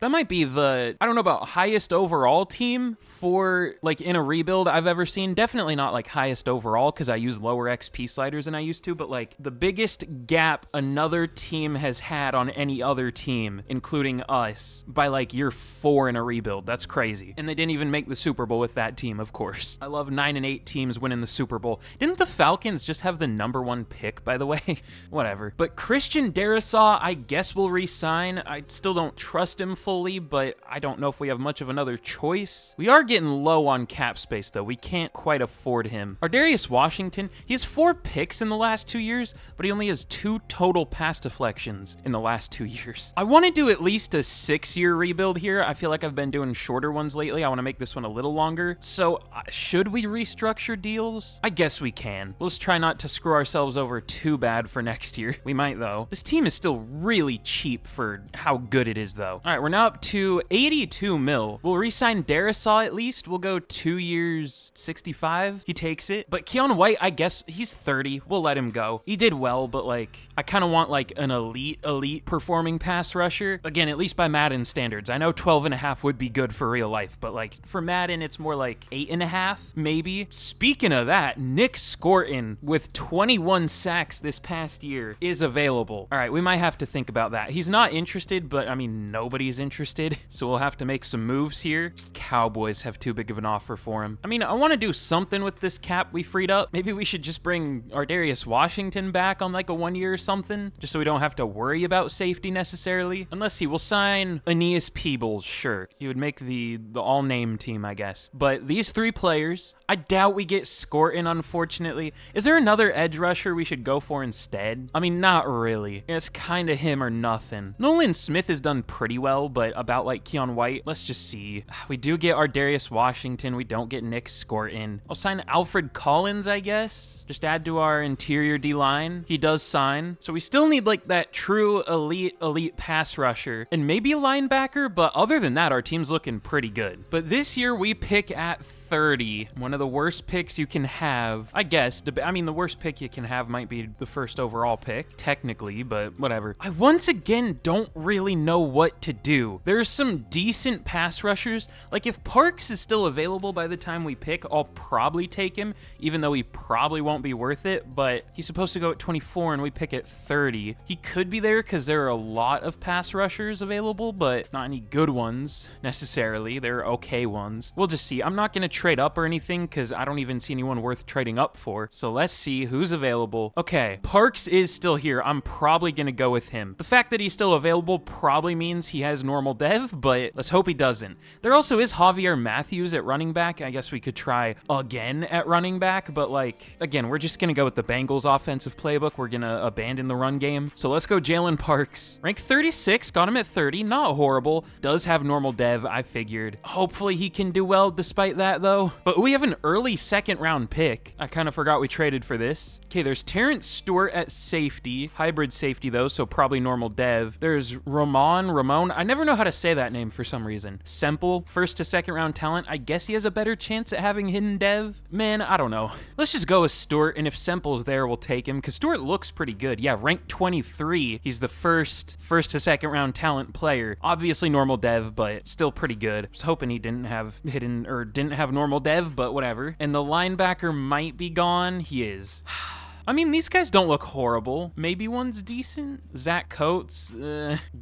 That might be the, I don't know about highest overall team for like in a rebuild I've ever seen. Definitely not like highest overall because I use lower XP sliders than I used to, but like the biggest gap another team has had on any other team, including us, by like year 4 in a rebuild. That's crazy. And they didn't even make the Super Bowl with that team, of course. I love 9 and 8 teams winning the Super Bowl. Didn't the Falcons just have the #1 pick, by the way? Whatever. But Christian Darrisaw, I guess we'll re-sign. I still don't trust him fully, but I don't know if we have much of another choice. We are getting low on cap space, though. We can't quite afford him. Ardarius Washington, he has 4 picks in the last 2 years, but he only has 2 total pass deflections in the last 2 years. I want to do at least a 6-year rebuild here. I feel like I've been doing shorter ones lately. I want to make this one a little longer. So should we restructure deals? I guess we can. We'll just try not to screw ourselves over too bad for next year. We might, though. This team is still really cheap for how good it is, though. All right, we're now up to 82 mil. We'll re-sign Darrisaw at least. We'll go 2 years, 65. He takes it. But Keon White, I guess he's 30. We'll let him go. He did well, but like, I kind of want like an elite performing pass rusher. Again, at least by Madden standards. I know 12.5 would be good for real life, but like for Madden, it's more like 8.5, maybe. Speaking of that, Nick Scorton with 21 sacks this past year is available. All right, we might have to think about that. He's not interested, but I mean, nobody's interested, so we'll have to make some moves here. Cowboys have too big of an offer for him. I mean, I want to do something with this cap we freed up. Maybe we should just bring Ardarius Washington back on like a 1 year or something, just so we don't have to worry about safety necessarily. And let's see, we'll sign Aeneas Peebles, sure. He would make the all-name team, I guess. But these 3 players, I doubt we get Scorton, unfortunately. Is there another edge rusher we should go for instead? I mean, not really. It's kind of him or nothing. Nolan Smith has done pretty well, but about like Keon White, let's just see. We do get Ardarius Washington. We don't get Nick Scorton. I'll sign Alfred Collins, I guess. Just add to our interior D-line. He does sign. So we still need like that true elite pass rusher and maybe a linebacker, but other than that, our team's looking pretty good. But this year we pick at 30, one of the worst picks you can have, I guess. I mean, the worst pick you can have might be the first overall pick, technically, but whatever. I once again don't really know what to do. There's some decent pass rushers. Like if Parks is still available by the time we pick, I'll probably take him, even though he probably won't be worth it, but he's supposed to go at 24 and we pick at 30. He could be there because there are a lot of pass rushers available, but not any good ones necessarily. They're okay ones. We'll just see. I'm not going to trade up or anything because I don't even see anyone worth trading up for. So let's see who's available. Okay, Parks is still here. I'm probably going to go with him. The fact that he's still available probably means he has normal dev, but let's hope he doesn't. There also is Javier Matthews at running back. I guess we could try again at running back, but like, again, we're just going to go with the Bengals offensive playbook. We're going to abandon the run game. So let's go Jalen Parks. Rank 36, got him at 30. Not horrible. Does have normal dev, I figured. Hopefully he can do well despite that, though. But we have an early 2nd round pick. I kind of forgot we traded for this. Okay, there's Terrence Stewart at safety. Hybrid safety, though, so probably normal dev. There's Ramon. I never know how to say that name for some reason. Semple, 1st to 2nd round talent. I guess he has a better chance at having hidden dev. Man, I don't know. Let's just go with Stewart, and if Semple's there, we'll take him, because Stewart looks pretty good. Yeah, rank 23. He's the first to 2nd round talent player. Obviously normal dev, but still pretty good. I was hoping he didn't have normal dev, but whatever. And the linebacker might be gone. He is. I mean, these guys don't look horrible. Maybe one's decent. Zach Coates,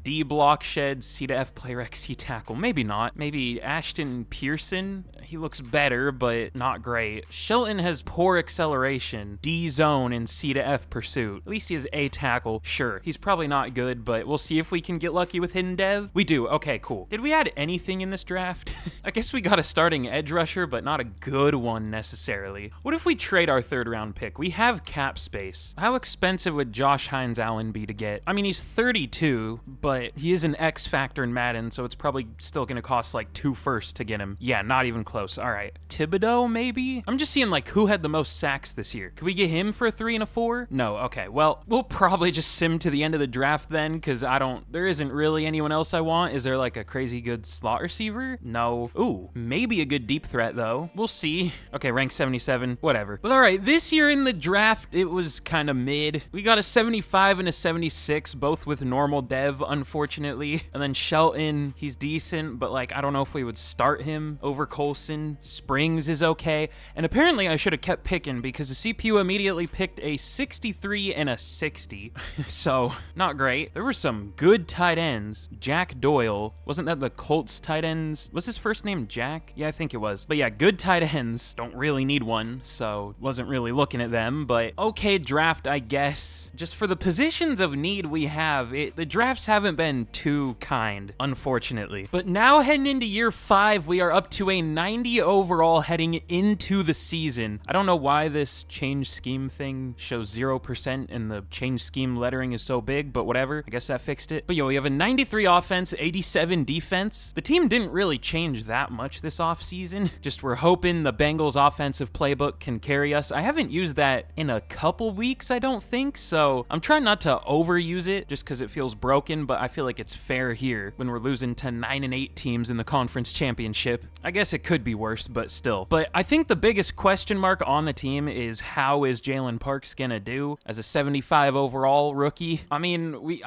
D block shed, C to F player X C tackle. Maybe not. Maybe Ashton Pearson. He looks better, but not great. Shelton has poor acceleration, D zone, and C to F pursuit. At least he has A tackle. Sure, he's probably not good, but we'll see if we can get lucky with hidden dev. We do. Okay, cool. Did we add anything in this draft? I guess we got a starting edge rusher, but not a good one necessarily. What if we trade our 3rd round pick? We have cap cap space. How expensive would Josh Hines Allen be to get? I mean, he's 32, but he is an X factor in Madden, so it's probably still gonna cost like 2 firsts to get him. Yeah, not even close. All right, Thibodeau maybe? I'm just seeing like who had the most sacks this year. Could we get him for a 3 and a 4? No, okay, well, we'll probably just sim to the end of the draft then, because there isn't really anyone else I want. Is there like a crazy good slot receiver? No. Ooh, maybe a good deep threat though. We'll see. Okay, rank 77, whatever. But all right, this year in the draft, it was kind of mid. We got a 75 and a 76, both with normal dev, unfortunately. And then Shelton, he's decent, but like, I don't know if we would start him over Colson. Springs is okay. And apparently I should have kept picking because the CPU immediately picked a 63 and a 60. So, not great. There were some good tight ends. Jack Doyle. Wasn't that the Colts tight ends? Was his first name Jack? Yeah, I think it was. But yeah, good tight ends. Don't really need one, so wasn't really looking at them, but okay draft, I guess. Just for the positions of need we have, the drafts haven't been too kind, unfortunately. But now heading into year 5, we are up to a 90 overall heading into the season. I don't know why this change scheme thing shows 0% and the change scheme lettering is so big, but whatever. I guess that fixed it. But yo, we have a 93 offense, 87 defense. The team didn't really change that much this offseason. Just we're hoping the Bengals offensive playbook can carry us. I haven't used that in a couple weeks, I don't think, so I'm trying not to overuse it just because it feels broken, but I feel like it's fair here when we're losing to 9 and 8 teams in the conference championship. I guess it could be worse, but still. But I think the biggest question mark on the team is how is Jalen Parks gonna do as a 75 overall rookie? I mean, we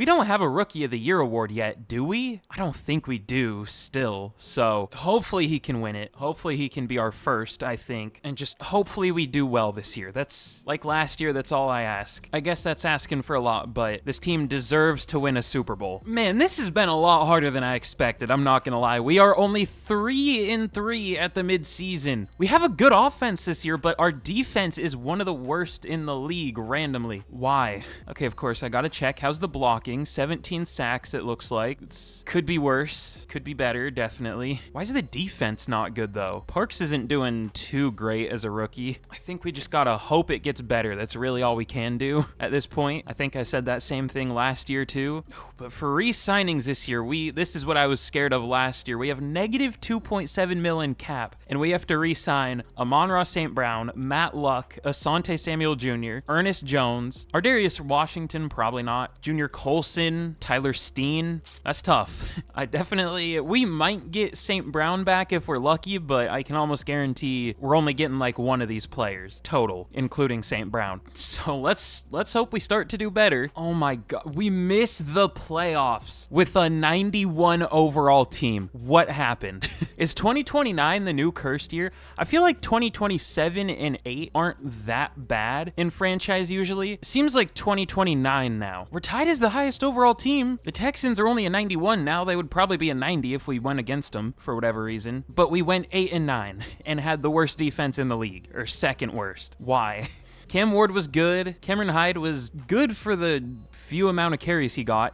don't have a Rookie of the Year award yet, do we? I don't think we do still. So hopefully he can win it. Hopefully he can be our first, I think. And just hopefully we do well this year. That's like last year, that's all I ask. I guess that's asking for a lot, but this team deserves to win a Super Bowl. Man, this has been a lot harder than I expected, I'm not gonna lie. We are only 3-3 at the midseason. We have a good offense this year, but our defense is one of the worst in the league randomly. Why? Okay, of course, I gotta check. How's the blocking? 17 sacks, it looks like. Could be worse. Could be better, definitely. Why is the defense not good, though? Parks isn't doing too great as a rookie. I think we just gotta hope it gets better. That's really all we can do at this point. I think I said that same thing last year too. But for re-signings this year, this is what I was scared of last year. We have negative 2.7 million cap, and we have to re-sign Amon-Ra St. Brown, Matt Luck, Asante Samuel Jr., Ernest Jones, Ardarius Washington, probably not, Junior Colson, Tyler Steen. That's tough. We might get St. Brown back if we're lucky, but I can almost guarantee we're only getting like one of these players total, including St. Brown. So let's hope we start to do better. Oh my god, we missed the playoffs with a 91 overall team. What happened? Is 2029 the new cursed year? I feel like 2027 and 8 aren't that bad in franchise usually. Seems like 2029 now. We're tied as the highest overall team. The Texans are only a 91 now. They would probably be a 90 if we went against them for whatever reason. But we went 8-9 and had the worst defense in the league, or second worst. Why? Cam Ward was good. Cameron Hyde was good for the few amount of carries he got.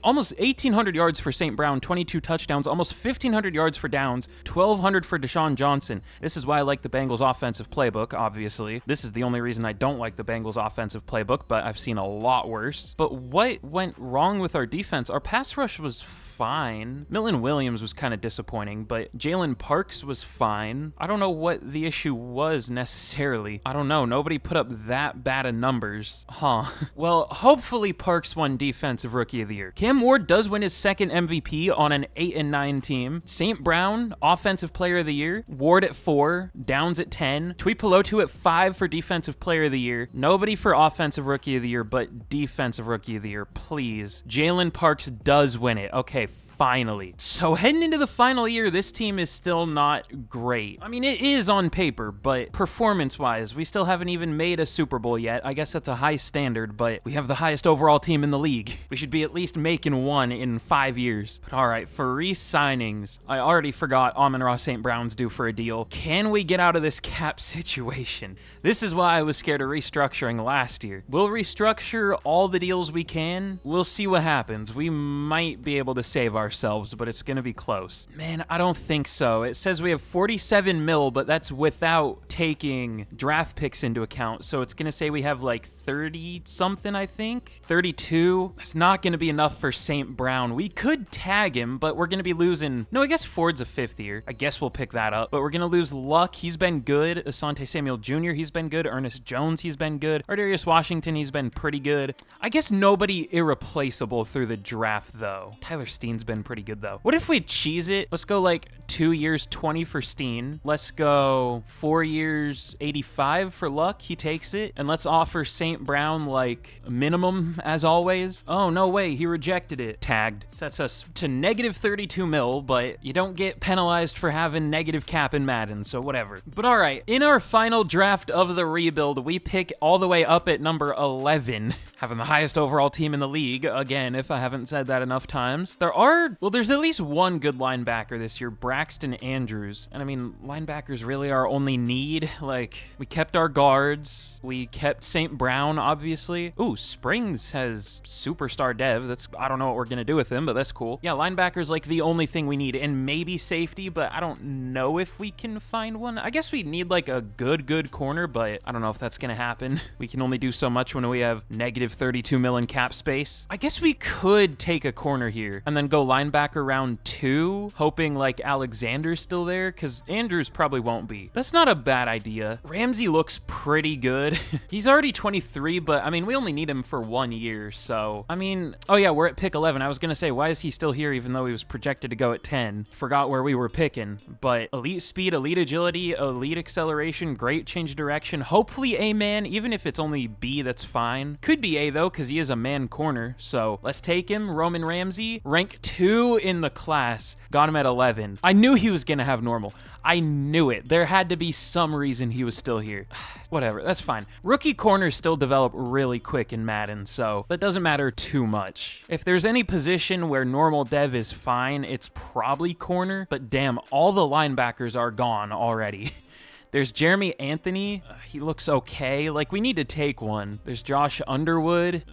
Almost 1,800 yards for St. Brown, 22 touchdowns, almost 1,500 yards for Downs, 1,200 for Deshaun Johnson. This is why I like the Bengals offensive playbook, obviously. This is the only reason I don't like the Bengals offensive playbook, but I've seen a lot worse. But what went wrong with our defense? Our pass rush was fine. Milton Williams was kind of disappointing, but Jalen Parks was fine. I don't know what the issue was necessarily. I don't know. Nobody put up that bad of numbers. Huh. Well, hopefully Parks won Defensive Rookie of the Year. Cam Ward does win his second MVP on an 8-9 team. St. Brown, Offensive Player of the Year. Ward at 4. Downs at 10. Tuipulotu at 5 for Defensive Player of the Year. Nobody for Offensive Rookie of the Year, but Defensive Rookie of the Year, please. Jalen Parks does win it. Okay, finally. So heading into the final year, this team is still not great. I mean, it is on paper, but performance-wise, we still haven't even made a Super Bowl yet. I guess that's a high standard, but we have the highest overall team in the league. We should be at least making one in 5 years. But all right, for re-signings, I already forgot Amon-Ra St. Brown's due for a deal. Can we get out of this cap situation? This is why I was scared of restructuring last year. We'll restructure all the deals we can. We'll see what happens. We might be able to save ourselves. ourselves, but it's gonna be close. Man, I don't think so. It says we have 47 mil, but that's without taking draft picks into account. So it's gonna say we have like 30 something, I think. 32. That's not gonna be enough for St. Brown. We could tag him, but we're gonna be losing. No, I guess Ford's a 50er. I guess we'll pick that up, but we're gonna lose Luck. He's been good. Asante Samuel Jr., he's been good. Ernest Jones, he's been good. Ardarius Washington, he's been pretty good. I guess nobody irreplaceable through the draft, though. Tyler Steen's been pretty good, though. What if we cheese it? Let's go like 2 years, 20 for Steen. Let's go 4 years, 85 for Luck. He takes it. And let's offer St. Brown like a minimum, as always. Oh, no way. He rejected it. Tagged. Sets us to negative 32 mil, but you don't get penalized for having negative cap in Madden, so whatever. But all right, in our final draft of the rebuild, we pick all the way up at number 11, having the highest overall team in the league. Again, if I haven't said that enough times. There's at least one good linebacker this year, Braxton Andrews. And I mean, linebackers really are our only need. Like, we kept our guards. We kept St. Brown, obviously. Ooh, Springs has superstar dev. I don't know what we're gonna do with him, but that's cool. Yeah, linebacker's like the only thing we need, and maybe safety, but I don't know if we can find one. I guess we need like a good corner, but I don't know if that's gonna happen. We can only do so much when we have negative 32 mil in cap space. I guess we could take a corner here and then go linebacker round 2, hoping like Alexander's still there, because Andrews probably won't be. That's not a bad idea. Ramsey looks pretty good. He's already 23, but I mean, we only need him for 1 year, so I mean, oh yeah, we're at pick 11. I was gonna say, why is he still here even though he was projected to go at 10? Forgot where we were picking, but elite speed, elite agility, elite acceleration, great change of direction, hopefully A man. Even if it's only B, that's fine. Could be A though, because he is a man corner, so let's take him. Roman Ramsey, rank 2 in the class, got him at 11. I knew he was gonna have normal. I knew it. There had to be some reason he was still here. Whatever, that's fine. Rookie corners still develop really quick in Madden, so that doesn't matter too much. If there's any position where normal dev is fine, it's probably corner, but damn, all the linebackers are gone already. There's Jeremy Anthony. He looks okay. Like, we need to take one. There's Josh Underwood.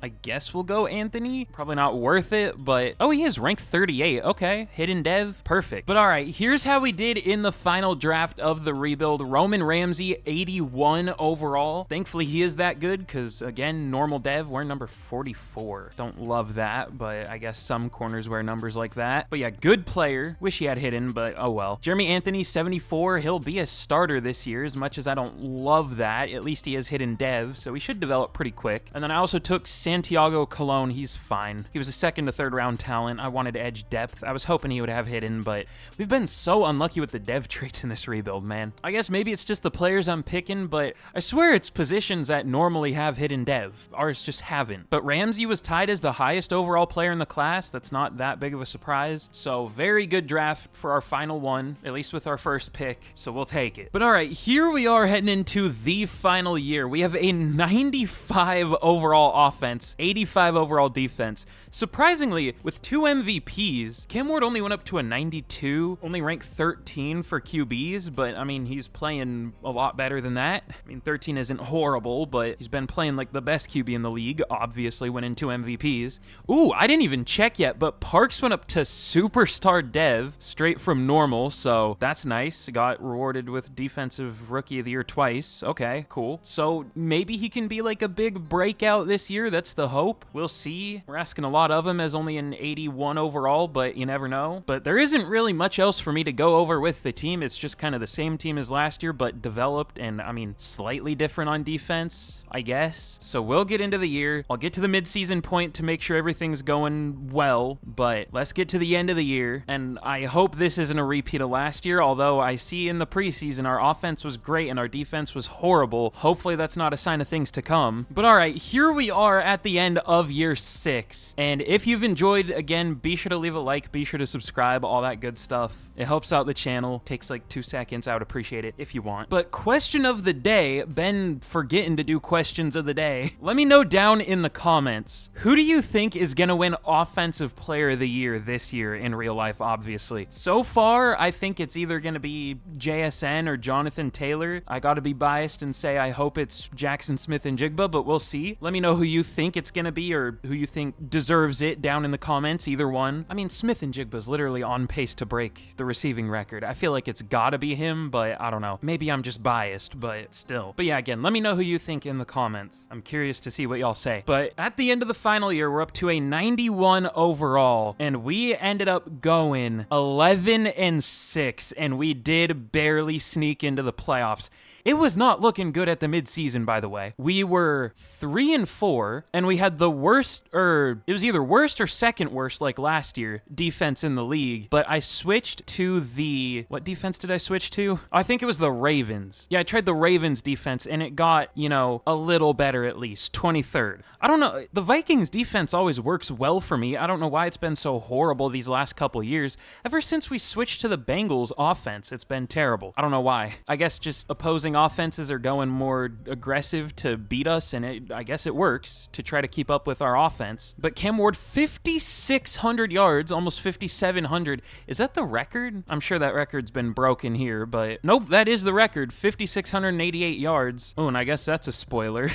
I guess we'll go Anthony. Probably not worth it, but... Oh, he is ranked 38. Okay. Hidden dev. Perfect. But all right, here's how we did in the final draft of the rebuild. Roman Ramsey, 81 overall. Thankfully, he is that good because, again, normal dev, we're number 44. Don't love that, but I guess some corners wear numbers like that. But yeah, good player. Wish he had hidden, but oh well. Jeremy Anthony, 74. He'll be a starter this year, as much as I don't love that. At least he has hidden dev, so he should develop pretty quick. And then I also took Santiago Colon. He's fine. He was a second to third round talent. I wanted edge depth. I was hoping he would have hidden, but we've been so unlucky with the dev traits in this rebuild, man. I guess maybe it's just the players I'm picking, but I swear it's positions that normally have hidden dev. Ours just haven't. But Ramsey was tied as the highest overall player in the class. That's not that big of a surprise. So very good draft for our final one, at least with our first pick. So we'll take it. But all right, here we are heading into the final year. We have a 95 overall offense, 85 overall defense. Surprisingly, with 2 MVPs, Cam Ward only went up to a 92, only ranked 13 for QBs, but I mean, he's playing a lot better than that. I mean, 13 isn't horrible, but he's been playing like the best QB in the league, obviously winning 2 MVPs. Ooh, I didn't even check yet, but Parks went up to superstar dev straight from normal, so that's nice. Got rewarded with defensive rookie of the year twice. Okay, cool. So maybe he can be like a big breakout this year. That's the hope. We'll see. We're asking a lot of him as only an 81 overall, but you never know. But there isn't really much else for me to go over with the team. It's just kind of the same team as last year, but developed and, I mean, slightly different on defense, I guess. So we'll get into the year. I'll get to the midseason point to make sure everything's going well, but let's get to the end of the year. And I hope this isn't a repeat of last year, although I see in the preseason our offense was great and our defense was horrible. Hopefully that's not a sign of things to come. But all right, here we are at the end of year 6. And if you've enjoyed, again, be sure to leave a like, be sure to subscribe, all that good stuff. It helps out the channel. Takes like 2 seconds. I would appreciate it if you want. But question of the day, been forgetting to do questions of the day. Let me know down in the comments, who do you think is gonna win Offensive Player of the Year this year in real life, obviously? So far, I think it's either gonna be JSN or Jonathan Taylor. I gotta be biased and say I hope it's Jackson Smith and Jigba, but we'll see. Let me know who you think think it's gonna be or who you think deserves it down in the comments, either one. I mean, Smith and Jigba's literally on pace to break the receiving record. I feel like it's gotta be him, but I don't know. Maybe I'm just biased, but still. But yeah, again, let me know who you think in the comments. I'm curious to see what y'all say. But at the end of the final year, we're up to a 91 overall, and we ended up going 11-6, and we did barely sneak into the playoffs. It was not looking good at the midseason, by the way. We were 3-4, and we had the worst, it was either worst or second worst, like last year, defense in the league. But I switched to what defense did I switch to? I think it was the Ravens. Yeah, I tried the Ravens defense, and it got, a little better at least, 23rd. I don't know, the Vikings defense always works well for me. I don't know why it's been so horrible these last couple years. Ever since we switched to the Bengals offense, it's been terrible. I don't know why. I guess just opposing offenses are going more aggressive to beat us, and I guess it works to try to keep up with our offense. But Cam Ward, 5,600 yards, almost 5,700. Is that the record? I'm sure that record's been broken here, but nope, that is the record, 5,688 yards. Oh, and I guess that's a spoiler.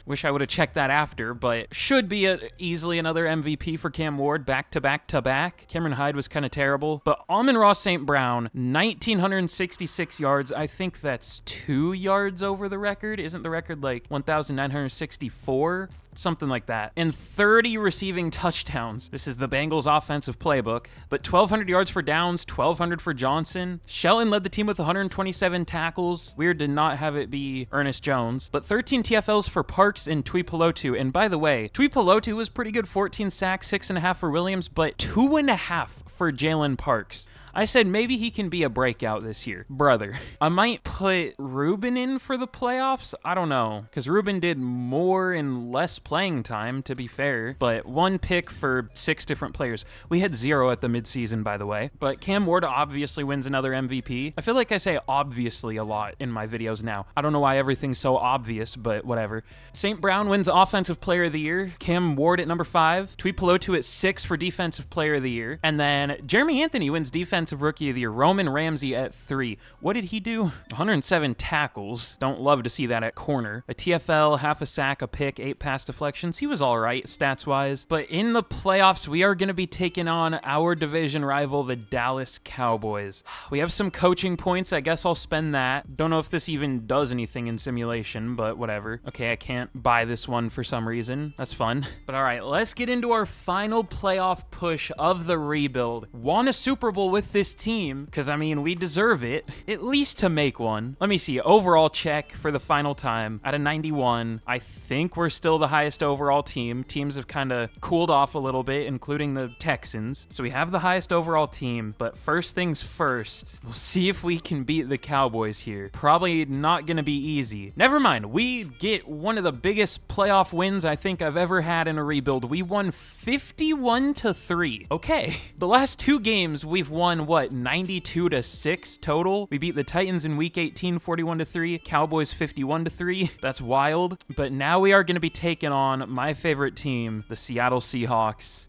Wish I would have checked that after, but should be easily another MVP for Cam Ward, back to back to back. Cameron Hyde was kind of terrible, but Amon-Ra St. Brown, 1,966 yards. I think that's 2 yards over the record. Isn't the record like 1,964? Something like that. And 30 receiving touchdowns. This is the Bengals offensive playbook. But 1,200 yards for Downs, 1,200 for Johnson. Shelton led the team with 127 tackles. Weird to not have it be Ernest Jones. But 13 TFLs for Parks and Tuipulotu. And by the way, Tuipulotu was pretty good. 14 sacks, 6.5 for Williams, but 2.5 for Jalen Parks. I said maybe he can be a breakout this year. Brother, I might put Ruben in for the playoffs. I don't know, because Ruben did more in less playing time, to be fair, but 1 pick for 6 different players. We had 0 at the midseason, by the way, but Cam Ward obviously wins another MVP. I feel like I say obviously a lot in my videos now. I don't know why everything's so obvious, but whatever. St. Brown wins Offensive Player of the Year. Cam Ward at number 5. Tuipulotu at 6 for Defensive Player of the Year. And then Jeremy Anthony wins Defensive Rookie of the Year. Roman Ramsey at 3. What did he do? 107 tackles. Don't love to see that at corner. A TFL, half a sack, a pick, 8 pass deflections. He was all right stats-wise. But in the playoffs, we are going to be taking on our division rival, the Dallas Cowboys. We have some coaching points. I guess I'll spend that. Don't know if this even does anything in simulation, but whatever. Okay, I can't buy this one for some reason. That's fun. But all right, let's get into our final playoff push of the rebuild. Won a Super Bowl with this team, because I mean, we deserve it, at least to make one. Let me see, overall check for the final time, out of 91, I think we're still the highest overall team. Teams have kind of cooled off a little bit, including the Texans. So we have the highest overall team, but first things first, we'll see if we can beat the Cowboys here. Probably not gonna be easy. Never mind, we get one of the biggest playoff wins I think I've ever had in a rebuild. We won 51-3. Okay, the last 2 games we've won, what, 92-6 total? We beat the Titans in week 18, 41-3, Cowboys 51-3. That's wild. But now we are going to be taking on my favorite team, the Seattle Seahawks.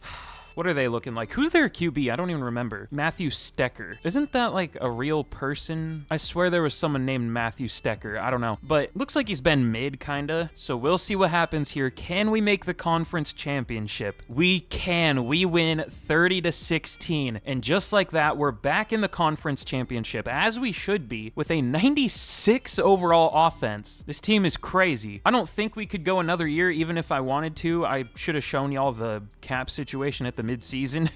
What are they looking like? Who's their QB? I don't even remember. Matthew Stecker. Isn't that like a real person? I swear there was someone named Matthew Stecker. I don't know. But looks like he's been mid, kinda. So we'll see what happens here. Can we make the conference championship? We can. We win 30-16. And just like that, we're back in the conference championship, as we should be, with a 96 overall offense. This team is crazy. I don't think we could go another year, even if I wanted to. I should have shown y'all the cap situation at the mid-season.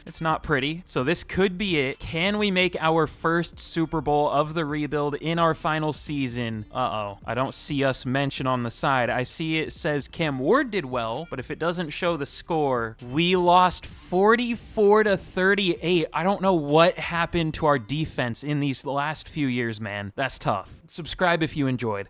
It's not pretty. So this could be it. Can we make our first Super Bowl of the rebuild in our final season? Uh-oh. I don't see us mentioned on the side. I see it says Cam Ward did well, but if it doesn't show the score, we lost 44-38. I don't know what happened to our defense in these last few years, man. That's tough. Subscribe if you enjoyed.